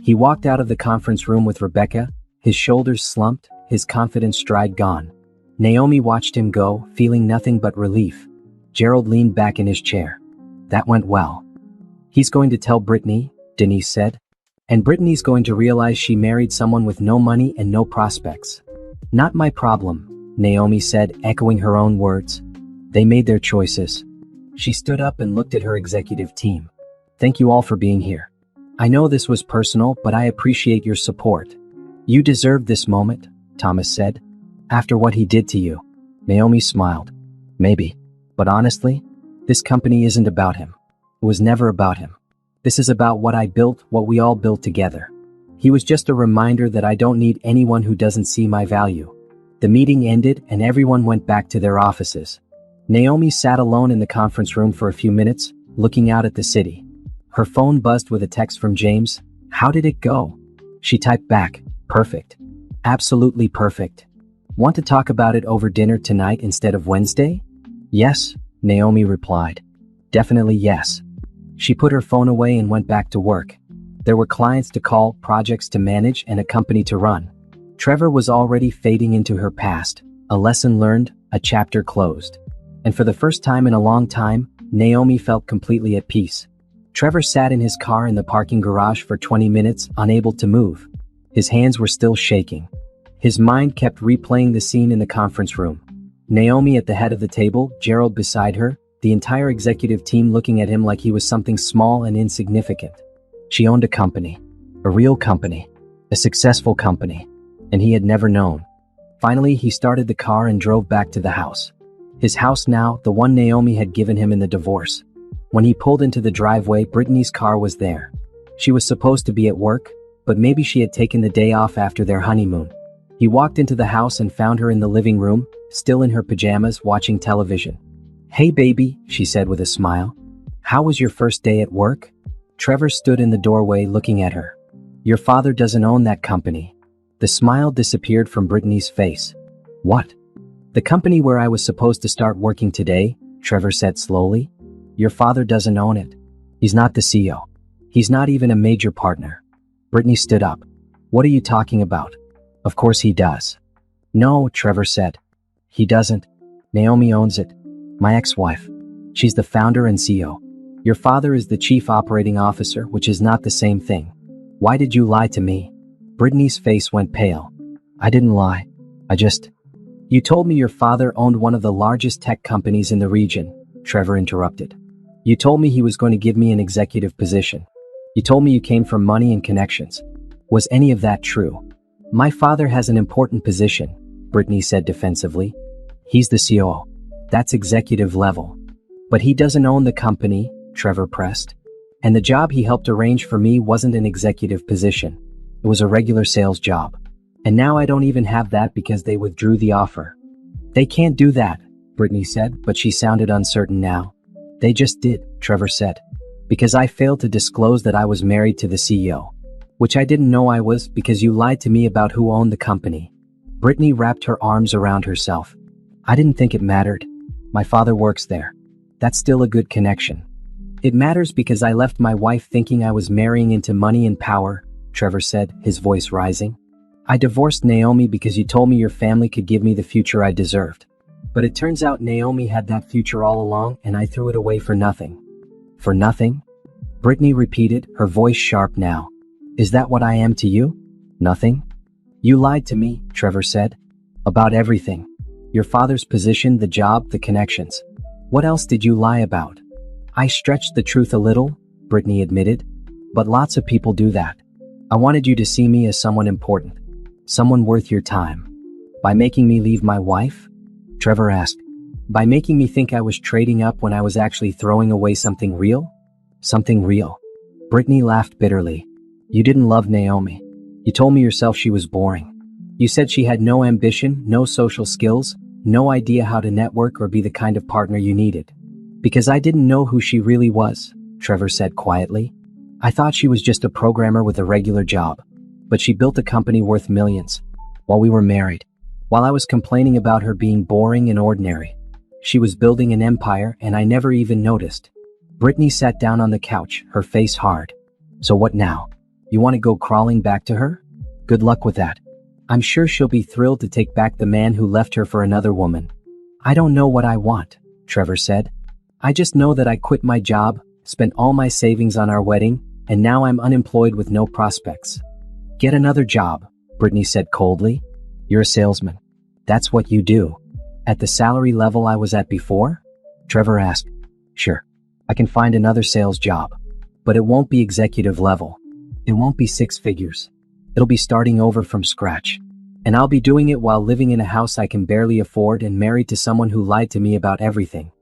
He walked out of the conference room with Rebecca, his shoulders slumped, his confident stride gone. Naomi watched him go, feeling nothing but relief. Gerald leaned back in his chair. That went well. He's going to tell Brittany, Denise said. And Brittany's going to realize she married someone with no money and no prospects. Not my problem, Naomi said, echoing her own words. They made their choices. She stood up and looked at her executive team. Thank you all for being here. I know this was personal, but I appreciate your support. You deserved this moment, Thomas said. After what he did to you. Naomi smiled. Maybe. But honestly, this company isn't about him. It was never about him. This is about what I built, what we all built together. He was just a reminder that I don't need anyone who doesn't see my value. The meeting ended and everyone went back to their offices. Naomi sat alone in the conference room for a few minutes, looking out at the city. Her phone buzzed with a text from James. How did it go? She typed back, perfect. Absolutely perfect. Want to talk about it over dinner tonight instead of Wednesday? Yes, Naomi replied. Definitely yes. She put her phone away and went back to work. There were clients to call, projects to manage, and a company to run. Trevor was already fading into her past, a lesson learned, a chapter closed. And for the first time in a long time, Naomi felt completely at peace. Trevor sat in his car in the parking garage for 20 minutes, unable to move. His hands were still shaking. His mind kept replaying the scene in the conference room. Naomi at the head of the table, Gerald beside her, the entire executive team looking at him like he was something small and insignificant. She owned a company. A real company. A successful company. And he had never known. Finally, he started the car and drove back to the house. His house now, the one Naomi had given him in the divorce. When he pulled into the driveway, Brittany's car was there. She was supposed to be at work, but maybe she had taken the day off after their honeymoon. He walked into the house and found her in the living room, still in her pajamas, watching television. "Hey baby," she said with a smile. "How was your first day at work?" Trevor stood in the doorway looking at her. "Your father doesn't own that company." The smile disappeared from Brittany's face. "What?" "The company where I was supposed to start working today," Trevor said slowly. "Your father doesn't own it. He's not the CEO. He's not even a major partner." Brittany stood up. "What are you talking about?" "Of course he does." "No," Trevor said. "He doesn't. Naomi owns it. My ex-wife. She's the founder and CEO. Your father is the chief operating officer, which is not the same thing. Why did you lie to me?" Brittany's face went pale. "I didn't lie. You told me your father owned one of the largest tech companies in the region," Trevor interrupted. "You told me he was going to give me an executive position. You told me you came from money and connections. Was any of that true?" "My father has an important position," Brittany said defensively. "He's the COO. That's executive level. But he doesn't own the company," Trevor pressed. "And the job he helped arrange for me wasn't an executive position. It was a regular sales job. And now I don't even have that because they withdrew the offer." "They can't do that," Brittany said, but she sounded uncertain now. "They just did," Trevor said. "Because I failed to disclose that I was married to the CEO. Which I didn't know I was because you lied to me about who owned the company." Brittany wrapped her arms around herself. "I didn't think it mattered. My father works there. That's still a good connection." "It matters because I left my wife thinking I was marrying into money and power," Trevor said, his voice rising. "I divorced Naomi because you told me your family could give me the future I deserved. But it turns out Naomi had that future all along and I threw it away for nothing." "For nothing?" Brittany repeated, her voice sharp now. "Is that what I am to you? Nothing?" "You lied to me," Trevor said. "About everything. Your father's position, the job, the connections. What else did you lie about?" "I stretched the truth a little," Brittany admitted. "But lots of people do that. I wanted you to see me as someone important. Someone worth your time." "By making me leave my wife?" Trevor asked. "By making me think I was trading up when I was actually throwing away something real?" "Something real." Brittany laughed bitterly. "You didn't love Naomi. You told me yourself she was boring. You said she had no ambition, no social skills, no idea how to network or be the kind of partner you needed. Because I didn't know who she really was," Trevor said quietly. "I thought she was just a programmer with a regular job. But she built a company worth millions. While we were married. While I was complaining about her being boring and ordinary. She was building an empire and I never even noticed." Brittany sat down on the couch, her face hard. "So what now? You want to go crawling back to her? Good luck with that. I'm sure she'll be thrilled to take back the man who left her for another woman." "I don't know what I want," Trevor said. "I just know that I quit my job, spent all my savings on our wedding, and now I'm unemployed with no prospects." "Get another job," Brittany said coldly. "You're a salesman. That's what you do." "At the salary level I was at before?" Trevor asked. "Sure. I can find another sales job. But it won't be executive level. It won't be 6 figures. It'll be starting over from scratch. And I'll be doing it while living in a house I can barely afford and married to someone who lied to me about everything."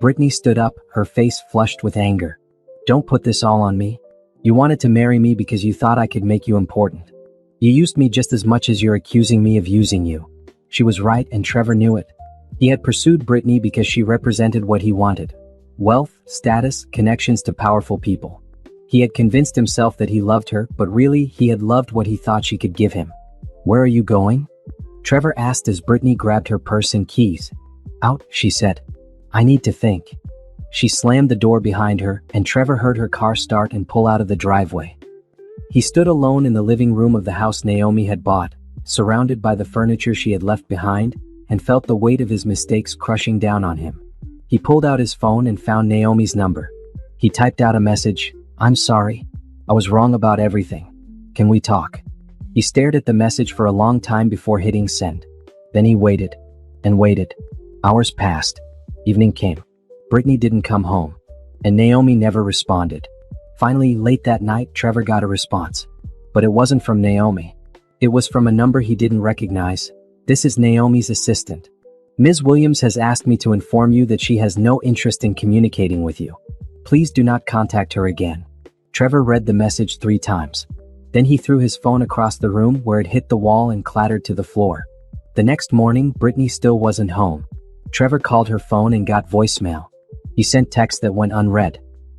Brittany stood up, her face flushed with anger. "Don't put this all on me. You wanted to marry me because you thought I could make you important. You used me just as much as you're accusing me of using you." She was right and Trevor knew it. He had pursued Brittany because she represented what he wanted. Wealth, status, connections to powerful people. He had convinced himself that he loved her, but really, he had loved what he thought she could give him. "Where are you going?" Trevor asked as Brittany grabbed her purse and keys. "Out," she said. "I need to think." She slammed the door behind her, and Trevor heard her car start and pull out of the driveway. He stood alone in the living room of the house Naomi had bought, surrounded by the furniture she had left behind, and felt the weight of his mistakes crushing down on him. He pulled out his phone and found Naomi's number. He typed out a message. "I'm sorry. I was wrong about everything. Can we talk?" He stared at the message for a long time before hitting send. Then he waited and waited. Hours passed. Evening came. Brittany didn't come home, and Naomi never responded. Finally, late that night, Trevor got a response. But it wasn't from Naomi. It was from a number he didn't recognize. "This is Naomi's assistant. Ms. Williams has asked me to inform you that she has no interest in communicating with you. Please do not contact her again." Trevor read the message 3 times. Then he threw his phone across the room where it hit the wall and clattered to the floor. The next morning, Brittany still wasn't home. Trevor called her phone and got voicemail. He sent texts that went unread.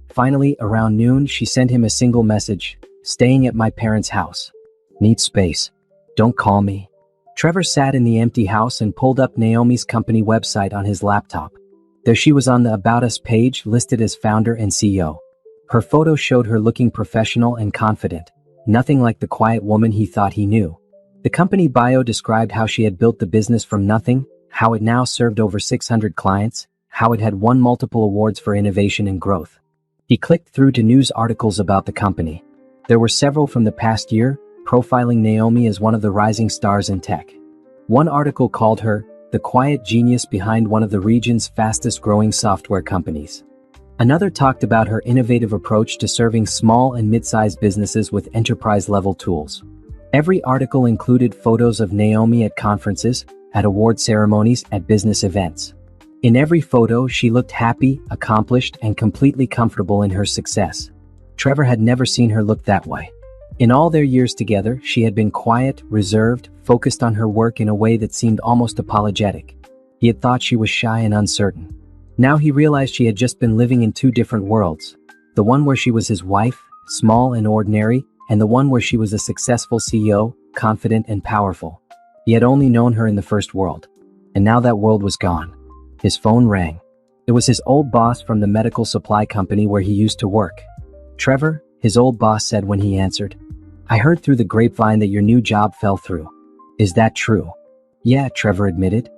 Finally, around noon, she sent him a single message: "Staying at my parents' house. Need space. Don't call me." Trevor sat in the empty house and pulled up Naomi's company website on his laptop. There she was on the About Us page, listed as founder and CEO. Her photo showed her looking professional and confident, nothing like the quiet woman he thought he knew. The company bio described how she had built the business from nothing, how it now served over 600 clients, how it had won multiple awards for innovation and growth. He clicked through to news articles about the company. There were several from the past year, profiling Naomi as one of the rising stars in tech. One article called her the quiet genius behind one of the region's fastest growing software companies. Another talked about her innovative approach to serving small and mid-sized businesses with enterprise-level tools. Every article included photos of Naomi at conferences, at award ceremonies, at business events. In every photo, she looked happy, accomplished, and completely comfortable in her success. Trevor had never seen her look that way. In all their years together, she had been quiet, reserved, focused on her work in a way that seemed almost apologetic. He had thought she was shy and uncertain. Now he realized she had just been living in 2 different worlds. The one where she was his wife, small and ordinary, and the one where she was a successful CEO, confident and powerful. He had only known her in the first world. And now that world was gone. His phone rang. It was his old boss from the medical supply company where he used to work. "Trevor," his old boss said when he answered, "I heard through the grapevine that your new job fell through. Is that true?" "Yeah," Trevor admitted.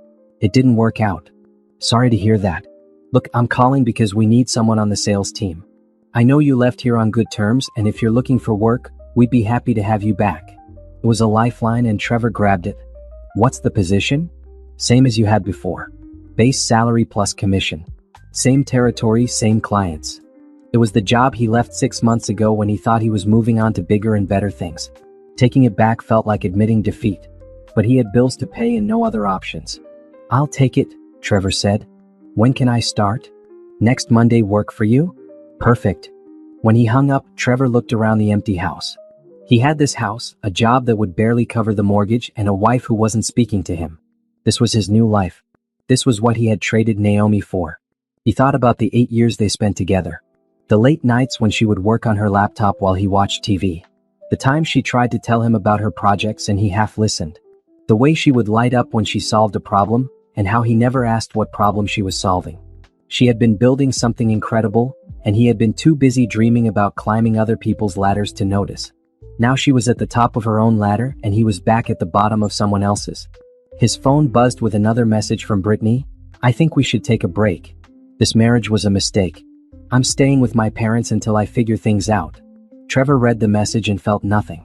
"It didn't work out." "Sorry to hear that. Look, I'm calling because we need someone on the sales team. I know you left here on good terms, and if you're looking for work, we'd be happy to have you back." It was a lifeline, and Trevor grabbed it. "What's the position?" "Same as you had before. Base salary plus commission. Same territory, same clients." It was the job he left 6 months ago when he thought he was moving on to bigger and better things. Taking it back felt like admitting defeat. But he had bills to pay and no other options. "I'll take it," Trevor said. "When can I start?" "Next Monday work for you?" "Perfect." When he hung up, Trevor looked around the empty house. He had this house, a job that would barely cover the mortgage, and a wife who wasn't speaking to him. This was his new life. This was what he had traded Naomi for. He thought about the 8 years they spent together. The late nights when she would work on her laptop while he watched TV. The times she tried to tell him about her projects and he half listened. The way she would light up when she solved a problem, and how he never asked what problem she was solving. She had been building something incredible, and he had been too busy dreaming about climbing other people's ladders to notice. Now she was at the top of her own ladder, and he was back at the bottom of someone else's. His phone buzzed with another message from Brittany. "I think we should take a break. This marriage was a mistake. I'm staying with my parents until I figure things out." Trevor read the message and felt nothing.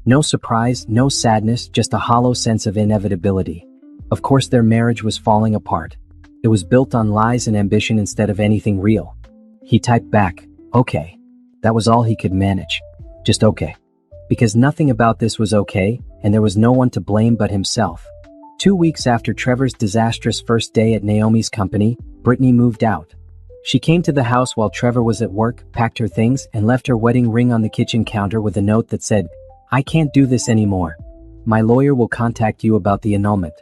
No surprise, no sadness, just a hollow sense of inevitability. Of course their marriage was falling apart. It was built on lies and ambition instead of anything real. He typed back, "Okay." That was all he could manage. Just okay. Because nothing about this was okay, and there was no one to blame but himself. 2 weeks after Trevor's disastrous first day at Naomi's company, Brittany moved out. She came to the house while Trevor was at work, packed her things, and left her wedding ring on the kitchen counter with a note that said, "I can't do this anymore. My lawyer will contact you about the annulment."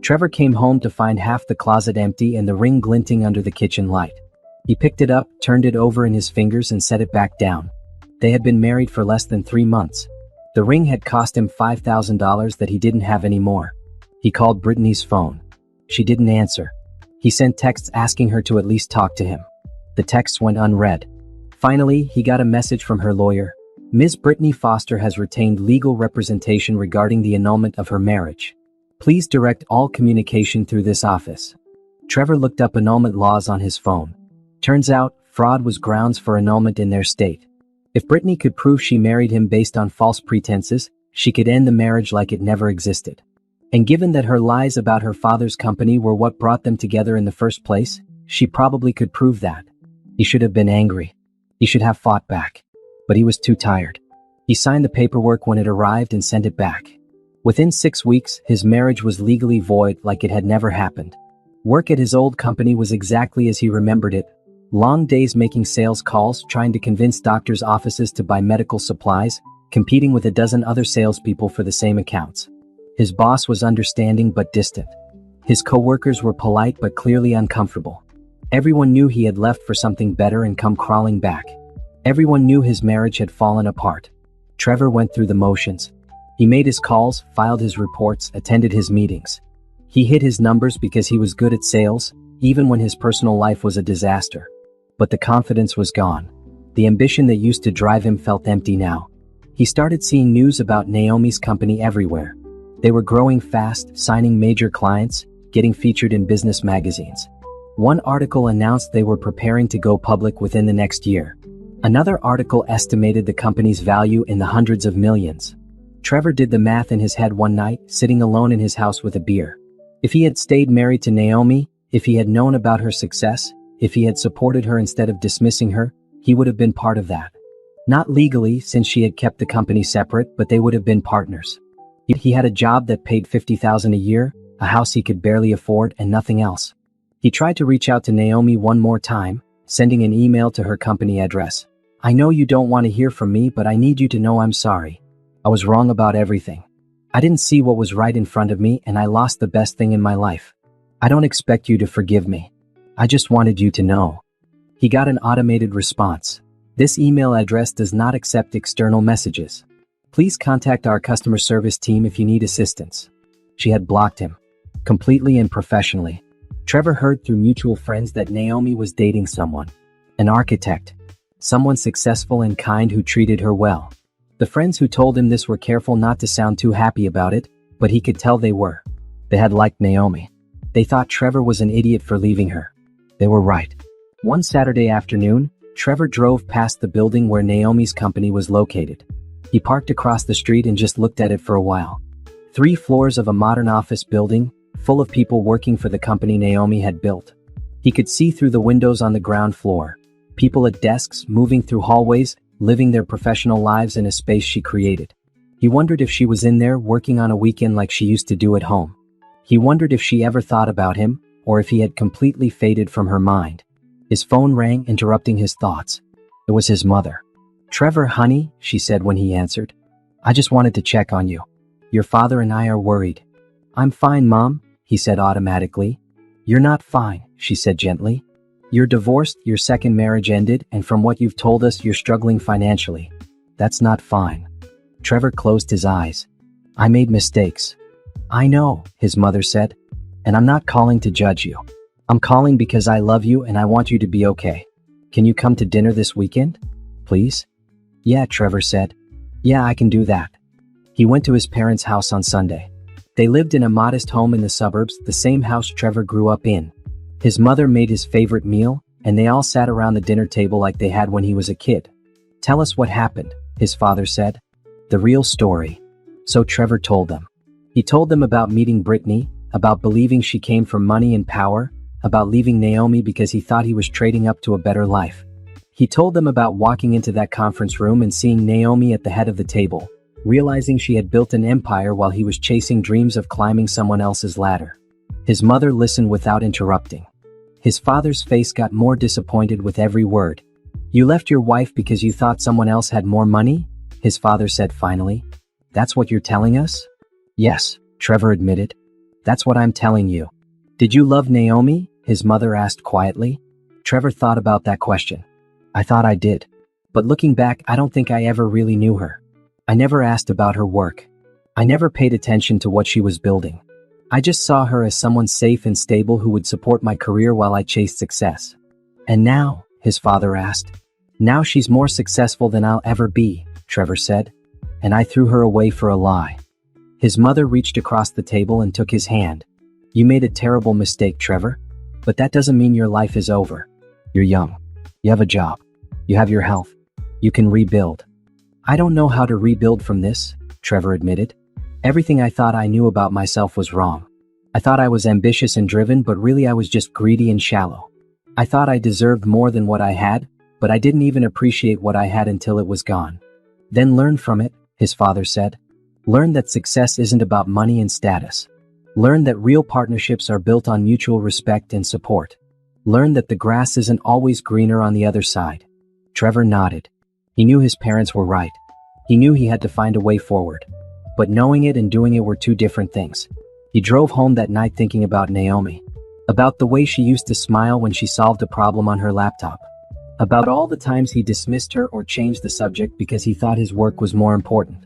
Trevor came home to find half the closet empty and the ring glinting under the kitchen light. He picked it up, turned it over in his fingers, and set it back down. They had been married for less than 3 months. The ring had cost him $5,000 that he didn't have anymore. He called Brittany's phone. She didn't answer. He sent texts asking her to at least talk to him. The texts went unread. Finally, he got a message from her lawyer. "Ms. Brittany Foster has retained legal representation regarding the annulment of her marriage. Please direct all communication through this office." Trevor looked up annulment laws on his phone. Turns out, fraud was grounds for annulment in their state. If Brittany could prove she married him based on false pretenses, she could end the marriage like it never existed. And given that her lies about her father's company were what brought them together in the first place, she probably could prove that. He should have been angry. He should have fought back. But he was too tired. He signed the paperwork when it arrived and sent it back. Within 6 weeks, his marriage was legally void like it had never happened. Work at his old company was exactly as he remembered it. Long days making sales calls, trying to convince doctors' offices to buy medical supplies, competing with a dozen other salespeople for the same accounts. His boss was understanding but distant. His coworkers were polite but clearly uncomfortable. Everyone knew he had left for something better and come crawling back. Everyone knew his marriage had fallen apart. Trevor went through the motions. He made his calls, filed his reports, attended his meetings. He hit his numbers because he was good at sales, even when his personal life was a disaster. But the confidence was gone. The ambition that used to drive him felt empty now. He started seeing news about Naomi's company everywhere. They were growing fast, signing major clients, getting featured in business magazines. One article announced they were preparing to go public within the next year. Another article estimated the company's value in the hundreds of millions. Trevor did the math in his head one night, sitting alone in his house with a beer. If he had stayed married to Naomi, if he had known about her success, if he had supported her instead of dismissing her, he would have been part of that. Not legally, since she had kept the company separate, but they would have been partners. He had a job that paid $50,000 a year, a house he could barely afford, and nothing else. He tried to reach out to Naomi one more time, sending an email to her company address. I know you don't want to hear from me, but I need you to know I'm sorry. I was wrong about everything. I didn't see what was right in front of me, and I lost the best thing in my life. I don't expect you to forgive me. I just wanted you to know. He got an automated response. This email address does not accept external messages. Please contact our customer service team if you need assistance. She had blocked him. Completely and professionally. Trevor heard through mutual friends that Naomi was dating someone. An architect. Someone successful and kind who treated her well. The friends who told him this were careful not to sound too happy about it, but he could tell they were. They had liked Naomi. They thought Trevor was an idiot for leaving her. They were right. One Saturday afternoon, Trevor drove past the building where Naomi's company was located. He parked across the street and just looked at it for a while. 3 floors of a modern office building, full of people working for the company Naomi had built. He could see through the windows on the ground floor. People at desks, moving through hallways, living their professional lives in a space she created. He wondered if she was in there working on a weekend like she used to do at home. He wondered if she ever thought about him, or if he had completely faded from her mind. His phone rang, interrupting his thoughts. It was his mother. Trevor, honey, she said when he answered. I just wanted to check on you. Your father and I are worried. I'm fine, Mom, he said automatically. You're not fine, she said gently. You're divorced, your second marriage ended, and from what you've told us, you're struggling financially. That's not fine. Trevor closed his eyes. I made mistakes. I know, his mother said. And I'm not calling to judge you. I'm calling because I love you and I want you to be okay. Can you come to dinner this weekend? Please? Yeah, Trevor said. Yeah, I can do that. He went to his parents' house on Sunday. They lived in a modest home in the suburbs, the same house Trevor grew up in. His mother made his favorite meal, and they all sat around the dinner table like they had when he was a kid. Tell us what happened, his father said. The real story. So Trevor told them. He told them about meeting Brittany, about believing she came from money and power, about leaving Naomi because he thought he was trading up to a better life. He told them about walking into that conference room and seeing Naomi at the head of the table, realizing she had built an empire while he was chasing dreams of climbing someone else's ladder. His mother listened without interrupting. His father's face got more disappointed with every word. You left your wife because you thought someone else had more money? His father said finally. That's what you're telling us? Yes, Trevor admitted. That's what I'm telling you. Did you love Naomi? His mother asked quietly. Trevor thought about that question. I thought I did. But looking back, I don't think I ever really knew her. I never asked about her work. I never paid attention to what she was building. I just saw her as someone safe and stable who would support my career while I chased success. And now, his father asked. Now she's more successful than I'll ever be, Trevor said. And I threw her away for a lie. His mother reached across the table and took his hand. You made a terrible mistake, Trevor. But that doesn't mean your life is over. You're young. You have a job. You have your health. You can rebuild. I don't know how to rebuild from this, Trevor admitted. Everything I thought I knew about myself was wrong. I thought I was ambitious and driven, but really I was just greedy and shallow. I thought I deserved more than what I had, but I didn't even appreciate what I had until it was gone. Then learn from it, his father said. Learn that success isn't about money and status. Learn that real partnerships are built on mutual respect and support. Learn that the grass isn't always greener on the other side. Trevor nodded. He knew his parents were right. He knew he had to find a way forward. But knowing it and doing it were two different things. He drove home that night thinking about Naomi. About the way she used to smile when she solved a problem on her laptop. About all the times he dismissed her or changed the subject because he thought his work was more important.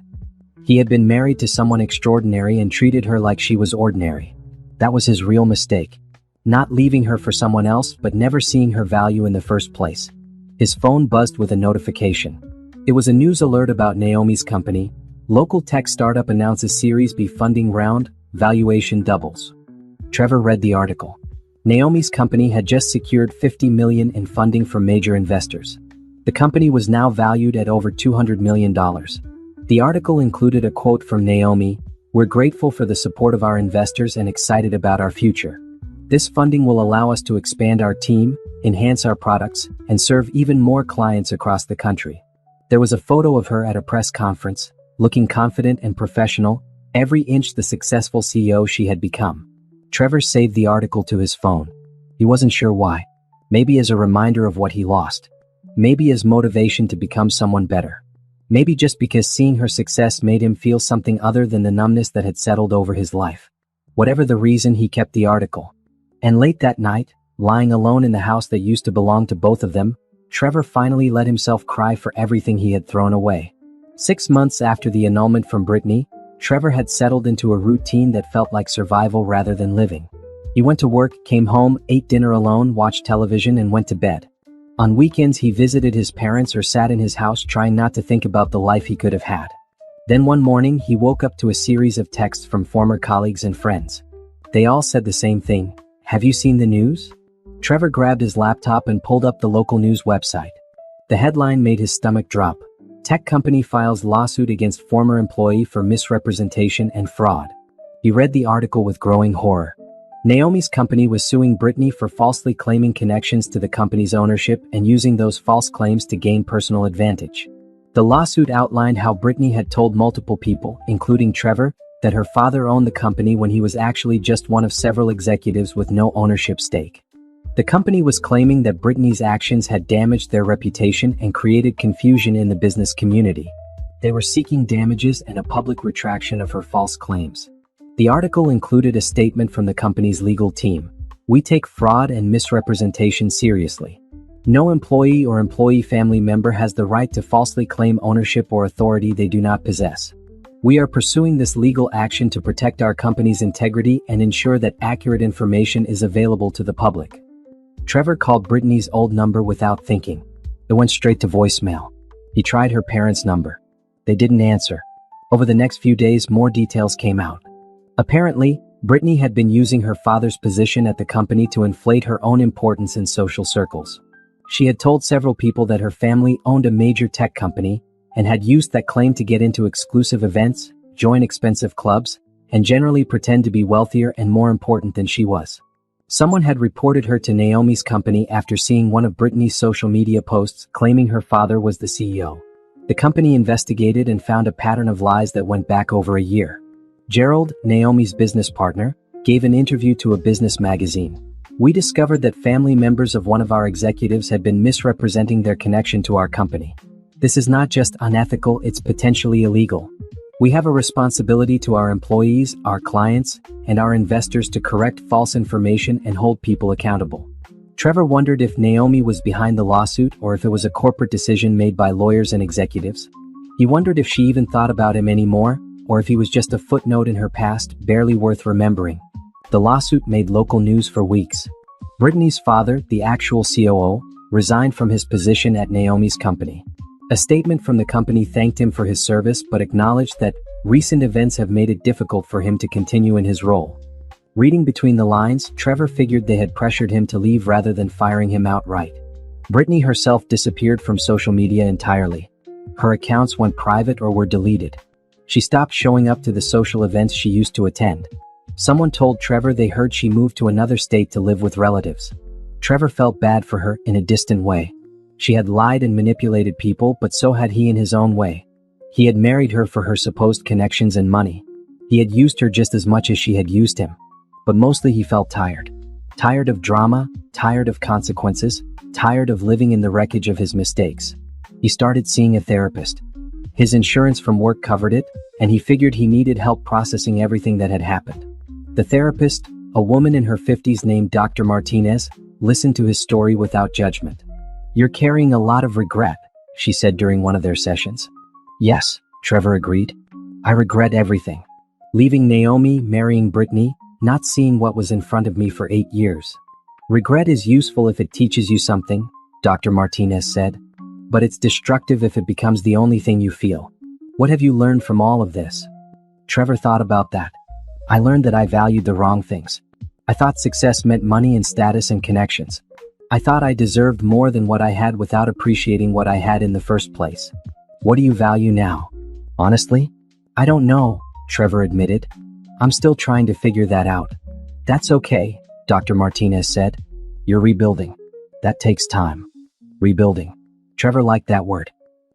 He had been married to someone extraordinary and treated her like she was ordinary. That was his real mistake. Not leaving her for someone else, but never seeing her value in the first place. His phone buzzed with a notification. It was a news alert about Naomi's company. Local tech startup announces Series B funding round, valuation doubles. Trevor read the article. Naomi's company had just secured $50 million in funding from major investors. The company was now valued at over $200 million. The article included a quote from Naomi, "We're grateful for the support of our investors and excited about our future. This funding will allow us to expand our team, enhance our products, and serve even more clients across the country." There was a photo of her at a press conference, looking confident and professional, every inch the successful CEO she had become. Trevor saved the article to his phone. He wasn't sure why. Maybe as a reminder of what he lost. Maybe as motivation to become someone better. Maybe just because seeing her success made him feel something other than the numbness that had settled over his life. Whatever the reason, he kept the article. And late that night, lying alone in the house that used to belong to both of them, Trevor finally let himself cry for everything he had thrown away. 6 months after the annulment from Brittany, Trevor had settled into a routine that felt like survival rather than living. He went to work, came home, ate dinner alone, watched television, and went to bed. On weekends, he visited his parents or sat in his house trying not to think about the life he could have had. Then one morning, he woke up to a series of texts from former colleagues and friends. They all said the same thing. "Have you seen the news?" Trevor grabbed his laptop and pulled up the local news website. The headline made his stomach drop. Tech company files lawsuit against former employee for misrepresentation and fraud. He read the article with growing horror. Naomi's company was suing Brittany for falsely claiming connections to the company's ownership and using those false claims to gain personal advantage. The lawsuit outlined how Brittany had told multiple people, including Trevor, that her father owned the company when he was actually just one of several executives with no ownership stake. The company was claiming that Brittany's actions had damaged their reputation and created confusion in the business community. They were seeking damages and a public retraction of her false claims. The article included a statement from the company's legal team. "We take fraud and misrepresentation seriously. No employee or employee family member has the right to falsely claim ownership or authority they do not possess. We are pursuing this legal action to protect our company's integrity and ensure that accurate information is available to the public." Trevor called Brittany's old number without thinking. It went straight to voicemail. He tried her parents' number. They didn't answer. Over the next few days, more details came out. Apparently, Brittany had been using her father's position at the company to inflate her own importance in social circles. She had told several people that her family owned a major tech company and had used that claim to get into exclusive events, join expensive clubs, and generally pretend to be wealthier and more important than she was. Someone had reported her to Naomi's company after seeing one of Brittany's social media posts claiming her father was the CEO. The company investigated and found a pattern of lies that went back over a year. Gerald, Naomi's business partner, gave an interview to a business magazine. "We discovered that family members of one of our executives had been misrepresenting their connection to our company. This is not just unethical, it's potentially illegal. We have a responsibility to our employees, our clients, and our investors to correct false information and hold people accountable." Trevor wondered if Naomi was behind the lawsuit or if it was a corporate decision made by lawyers and executives. He wondered if she even thought about him anymore, or if he was just a footnote in her past, barely worth remembering. The lawsuit made local news for weeks. Brittany's father, the actual COO, resigned from his position at Naomi's company. A statement from the company thanked him for his service but acknowledged that recent events have made it difficult for him to continue in his role. Reading between the lines, Trevor figured they had pressured him to leave rather than firing him outright. Brittany herself disappeared from social media entirely. Her accounts went private or were deleted. She stopped showing up to the social events she used to attend. Someone told Trevor they heard she moved to another state to live with relatives. Trevor felt bad for her in a distant way. She had lied and manipulated people, but so had he in his own way. He had married her for her supposed connections and money. He had used her just as much as she had used him. But mostly he felt tired. Tired of drama, tired of consequences, tired of living in the wreckage of his mistakes. He started seeing a therapist. His insurance from work covered it, and he figured he needed help processing everything that had happened. The therapist, a woman in her 50s named Dr. Martinez, listened to his story without judgment. "You're carrying a lot of regret," she said during one of their sessions. "Yes," Trevor agreed. "I regret everything. Leaving Naomi, marrying Brittany, not seeing what was in front of me for 8 years. Regret is useful if it teaches you something," Dr. Martinez said. "But it's destructive if it becomes the only thing you feel. What have you learned from all of this?" Trevor thought about that. "I learned that I valued the wrong things. I thought success meant money and status and connections. I thought I deserved more than what I had without appreciating what I had in the first place. What do you value now?" "Honestly, I don't know," Trevor admitted. "I'm still trying to figure that out." "That's okay," Dr. Martinez said. "You're rebuilding. That takes time." Rebuilding. Trevor liked that word.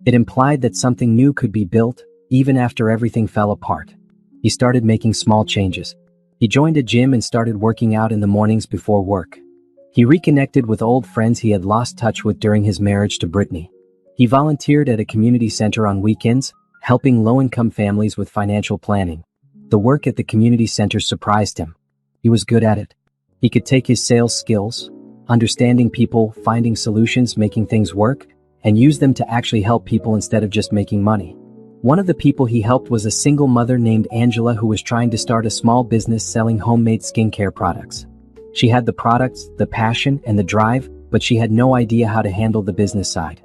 It implied that something new could be built, even after everything fell apart. He started making small changes. He joined a gym and started working out in the mornings before work. He reconnected with old friends he had lost touch with during his marriage to Brittany. He volunteered at a community center on weekends, helping low-income families with financial planning. The work at the community center surprised him. He was good at it. He could take his sales skills, understanding people, finding solutions, making things work, and use them to actually help people instead of just making money. One of the people he helped was a single mother named Angela who was trying to start a small business selling homemade skincare products. She had the products, the passion, and the drive, but she had no idea how to handle the business side.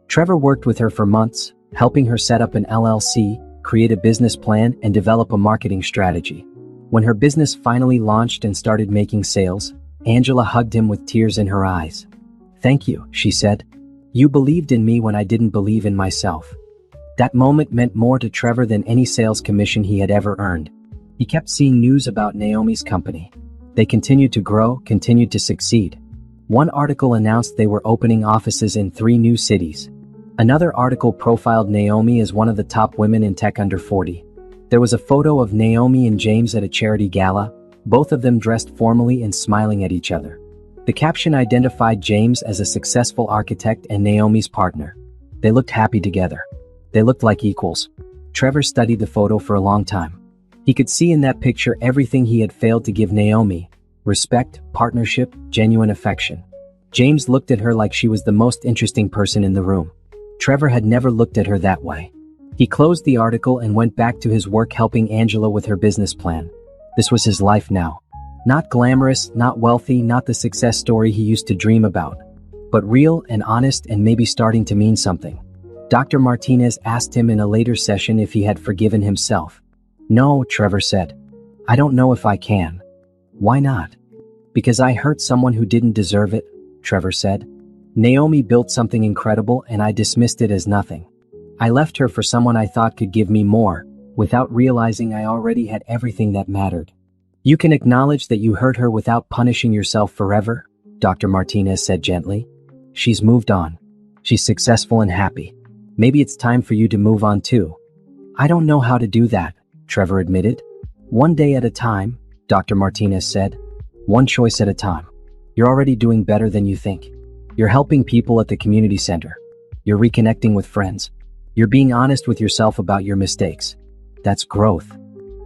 Trevor worked with her for months, helping her set up an LLC, create a business plan, and develop a marketing strategy. When her business finally launched and started making sales, Angela hugged him with tears in her eyes. "Thank you," she said. "You believed in me when I didn't believe in myself." That moment meant more to Trevor than any sales commission he had ever earned. He kept seeing news about Naomi's company. They continued to grow, continued to succeed. One article announced they were opening offices in 3 new cities. Another article profiled Naomi as one of the top women in tech under 40. There was a photo of Naomi and James at a charity gala, both of them dressed formally and smiling at each other. The caption identified James as a successful architect and Naomi's partner. They looked happy together. They looked like equals. Trevor studied the photo for a long time. He could see in that picture everything he had failed to give Naomi: respect, partnership, genuine affection. James looked at her like she was the most interesting person in the room. Trevor had never looked at her that way. He closed the article and went back to his work helping Angela with her business plan. This was his life now. Not glamorous, not wealthy, not the success story he used to dream about, but real and honest and maybe starting to mean something. Dr. Martinez asked him in a later session if he had forgiven himself. "No," Trevor said. "I don't know if I can." "Why not?" "Because I hurt someone who didn't deserve it," Trevor said. "Naomi built something incredible and I dismissed it as nothing. I left her for someone I thought could give me more, without realizing I already had everything that mattered." "You can acknowledge that you hurt her without punishing yourself forever," Dr. Martinez said gently. "She's moved on. She's successful and happy. Maybe it's time for you to move on too." "I don't know how to do that," Trevor admitted. "One day at a time," Dr. Martinez said. "One choice at a time. You're already doing better than you think. You're helping people at the community center. You're reconnecting with friends. You're being honest with yourself about your mistakes. That's growth."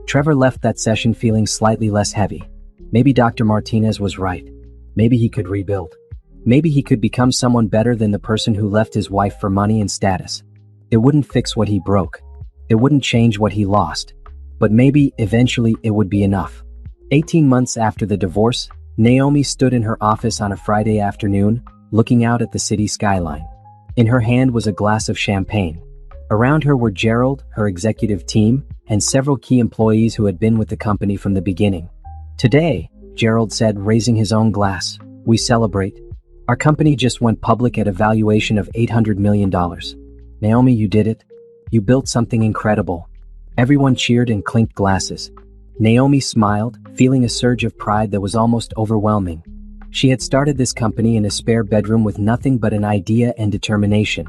Trevor left that session feeling slightly less heavy. Maybe Dr. Martinez was right. Maybe he could rebuild. Maybe he could become someone better than the person who left his wife for money and status. It wouldn't fix what he broke. It wouldn't change what he lost. But maybe, eventually, it would be enough. 18 months after the divorce, Naomi stood in her office on a Friday afternoon, looking out at the city skyline. In her hand was a glass of champagne. Around her were Gerald, her executive team, and several key employees who had been with the company from the beginning. "Today," Gerald said, raising his own glass, "we celebrate. Our company just went public at a valuation of $800 million. Naomi, you did it. You built something incredible. Everyone cheered and clinked glasses. Naomi smiled, feeling a surge of pride that was almost overwhelming. She had started this company in a spare bedroom with nothing but an idea and determination.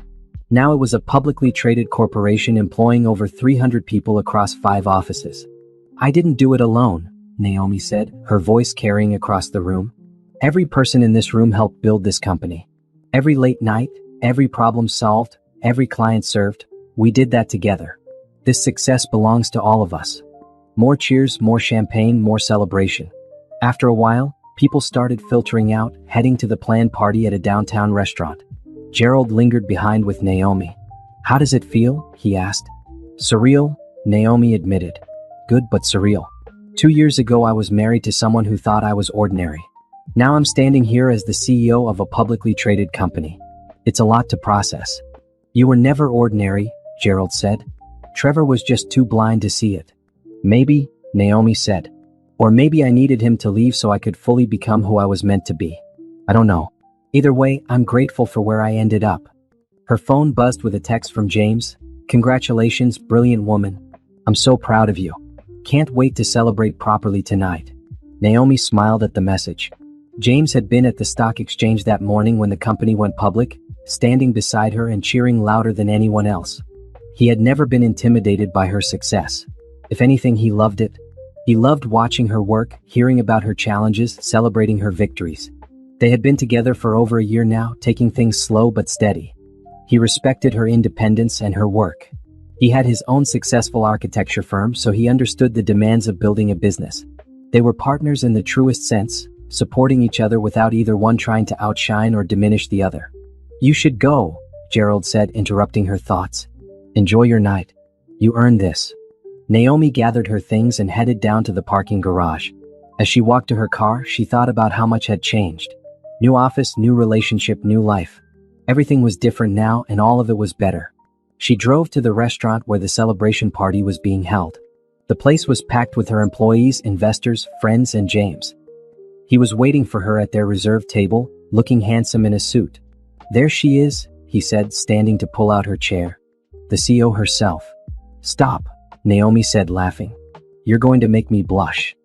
Now it was a publicly traded corporation employing over 300 people across 5 offices. "I didn't do it alone," Naomi said, her voice carrying across the room. "Every person in this room helped build this company. Every late night, every problem solved, every client served, we did that together. This success belongs to all of us." More cheers, more champagne, more celebration. After a while, people started filtering out, heading to the planned party at a downtown restaurant. Gerald lingered behind with Naomi. "How does it feel?" he asked. "Surreal," Naomi admitted. "Good but surreal. 2 years ago I was married to someone who thought I was ordinary. Now I'm standing here as the CEO of a publicly traded company. It's a lot to process." "You were never ordinary," Gerald said. "Trevor was just too blind to see it." "Maybe," Naomi said. "Or maybe I needed him to leave so I could fully become who I was meant to be. I don't know. Either way, I'm grateful for where I ended up." Her phone buzzed with a text from James. "Congratulations, brilliant woman. I'm so proud of you. Can't wait to celebrate properly tonight." Naomi smiled at the message. James had been at the stock exchange that morning when the company went public, standing beside her and cheering louder than anyone else. He had never been intimidated by her success. If anything, he loved it. He loved watching her work, hearing about her challenges, celebrating her victories. They had been together for over a year now, taking things slow but steady. He respected her independence and her work. He had his own successful architecture firm, so he understood the demands of building a business. They were partners in the truest sense, supporting each other without either one trying to outshine or diminish the other. "You should go," Gerald said, interrupting her thoughts. "Enjoy your night. You earned this." Naomi gathered her things and headed down to the parking garage. As she walked to her car, she thought about how much had changed. New office, new relationship, new life. Everything was different now, and all of it was better. She drove to the restaurant where the celebration party was being held. The place was packed with her employees, investors, friends, and James. He was waiting for her at their reserved table, looking handsome in a suit. "There she is," he said, standing to pull out her chair. "The CEO herself." "Stop," Naomi said, laughing. "You're going to make me blush."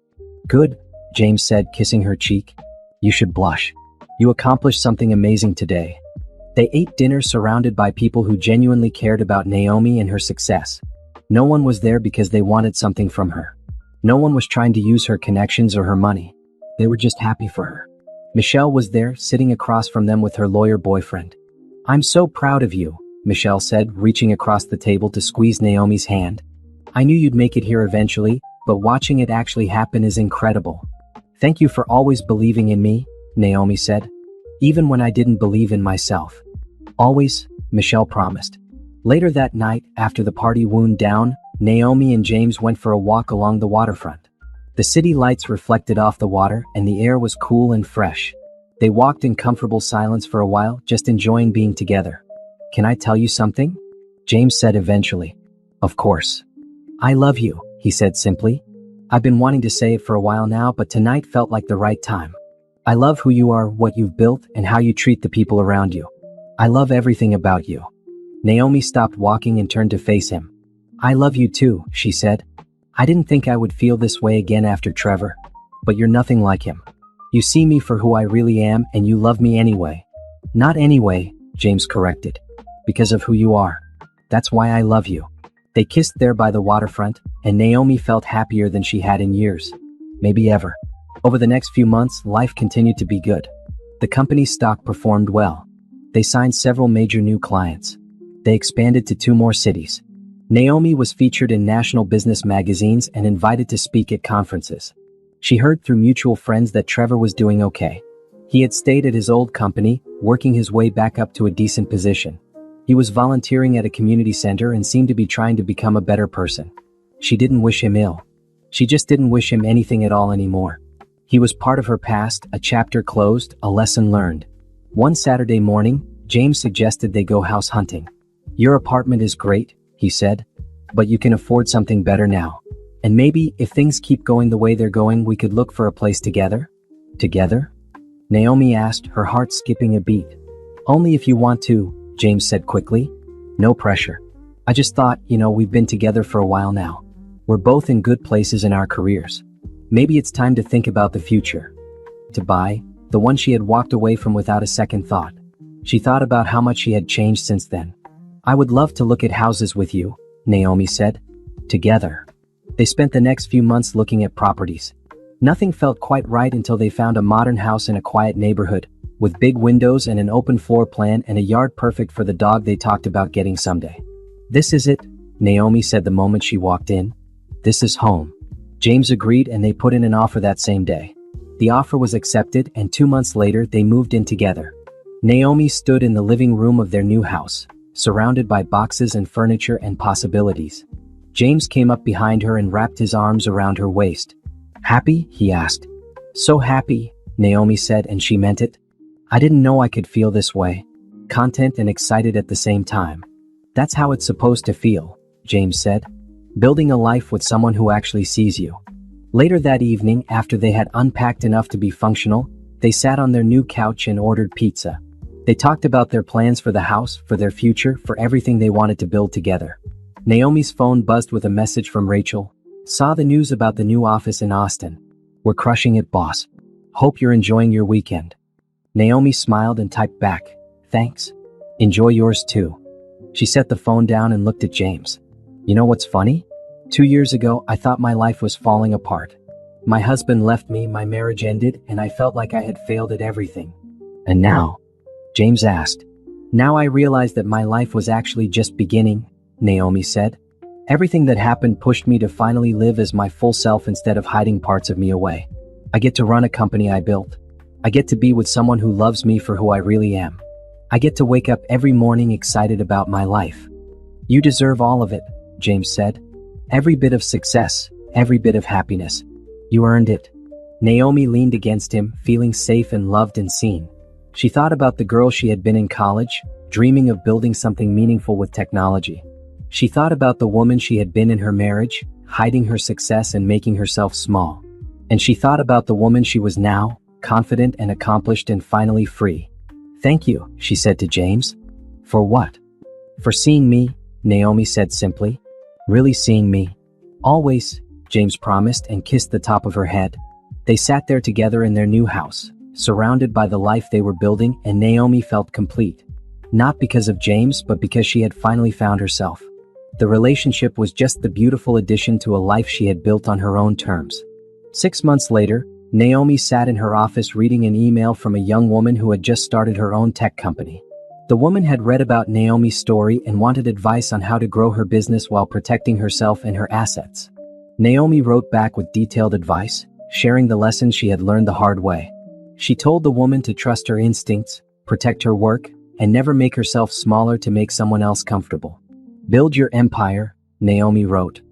"Good," James said, kissing her cheek. "You should blush. You accomplished something amazing today." They ate dinner surrounded by people who genuinely cared about Naomi and her success. No one was there because they wanted something from her. No one was trying to use her connections or her money. They were just happy for her. Michelle was there, sitting across from them with her lawyer boyfriend. "I'm so proud of you," Michelle said, reaching across the table to squeeze Naomi's hand. "I knew you'd make it here eventually, but watching it actually happen is incredible." "Thank you for always believing in me," Naomi said. "Even when I didn't believe in myself." "Always," Michelle promised. Later that night, after the party wound down, Naomi and James went for a walk along the waterfront. The city lights reflected off the water, and the air was cool and fresh. They walked in comfortable silence for a while, just enjoying being together. "Can I tell you something?" James said eventually. "Of course." "I love you," he said simply. "I've been wanting to say it for a while now, but tonight felt like the right time. I love who you are, what you've built, and how you treat the people around you. I love everything about you." Naomi stopped walking and turned to face him. "I love you too," she said. "I didn't think I would feel this way again after Trevor. But you're nothing like him. You see me for who I really am, and you love me anyway." "Not anyway," James corrected. "Because of who you are. That's why I love you." They kissed there by the waterfront, and Naomi felt happier than she had in years. Maybe ever. Over the next few months, life continued to be good. The company's stock performed well. They signed several major new clients. They expanded to 2 more cities. Naomi was featured in national business magazines and invited to speak at conferences. She heard through mutual friends that Trevor was doing okay. He had stayed at his old company, working his way back up to a decent position. He was volunteering at a community center and seemed to be trying to become a better person. She didn't wish him ill. She just didn't wish him anything at all anymore. He was part of her past, a chapter closed, a lesson learned. One Saturday morning, James suggested they go house hunting. "Your apartment is great," he said, "but you can afford something better now. And maybe, if things keep going the way they're going, we could look for a place together?" "Together?" Naomi asked, her heart skipping a beat. "Only if you want to," James said quickly. "No pressure. I just thought, we've been together for a while now. We're both in good places in our careers. Maybe it's time to think about the future. To buy, the one she had walked away from without a second thought. She thought about how much she had changed since then. I would love to look at houses with you, Naomi said. Together. They spent the next few months looking at properties. Nothing felt quite right until they found a modern house in a quiet neighborhood, with big windows and an open floor plan and a yard perfect for the dog they talked about getting someday. This is it, Naomi said the moment she walked in. This is home. James agreed and they put in an offer that same day. The offer was accepted and 2 months later they moved in together. Naomi stood in the living room of their new house, surrounded by boxes and furniture and possibilities. James came up behind her and wrapped his arms around her waist. Happy? He asked. So happy, Naomi said, and she meant it. I didn't know I could feel this way. Content and excited at the same time. That's how it's supposed to feel, James said. Building a life with someone who actually sees you. Later that evening, after they had unpacked enough to be functional, they sat on their new couch and ordered pizza. They talked about their plans for the house, for their future, for everything they wanted to build together. Naomi's phone buzzed with a message from Rachel. Saw the news about the new office in Austin. We're crushing it, boss. Hope you're enjoying your weekend. Naomi smiled and typed back, thanks. Enjoy yours too. She set the phone down and looked at James. You know what's funny? 2 years ago, I thought my life was falling apart. My husband left me, my marriage ended, and I felt like I had failed at everything. And now? James asked. Now I realized that my life was actually just beginning, Naomi said. Everything that happened pushed me to finally live as my full self instead of hiding parts of me away. I get to run a company I built. I get to be with someone who loves me for who I really am. I get to wake up every morning excited about my life. You deserve all of it, James said. Every bit of success, every bit of happiness. You earned it. Naomi leaned against him, feeling safe and loved and seen. She thought about the girl she had been in college, dreaming of building something meaningful with technology. She thought about the woman she had been in her marriage, hiding her success and making herself small. And she thought about the woman she was now, confident and accomplished and finally free. Thank you, she said to James. For what? For seeing me, Naomi said simply. Really seeing me. Always, James promised and kissed the top of her head. They sat there together in their new house, surrounded by the life they were building, and Naomi felt complete. Not because of James, but because she had finally found herself. The relationship was just the beautiful addition to a life she had built on her own terms. 6 months later, Naomi sat in her office reading an email from a young woman who had just started her own tech company. The woman had read about Naomi's story and wanted advice on how to grow her business while protecting herself and her assets. Naomi wrote back with detailed advice, sharing the lessons she had learned the hard way. She told the woman to trust her instincts, protect her work, and never make herself smaller to make someone else comfortable. Build your empire, Naomi wrote,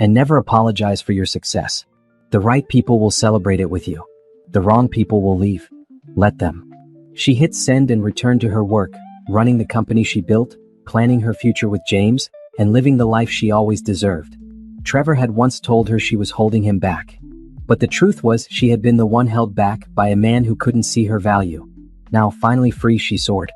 and never apologize for your success. The right people will celebrate it with you. The wrong people will leave. Let them. She hit send and returned to her work, running the company she built, planning her future with James, and living the life she always deserved. Trevor had once told her she was holding him back. But the truth was she had been the one held back by a man who couldn't see her value. Now finally free, she soared.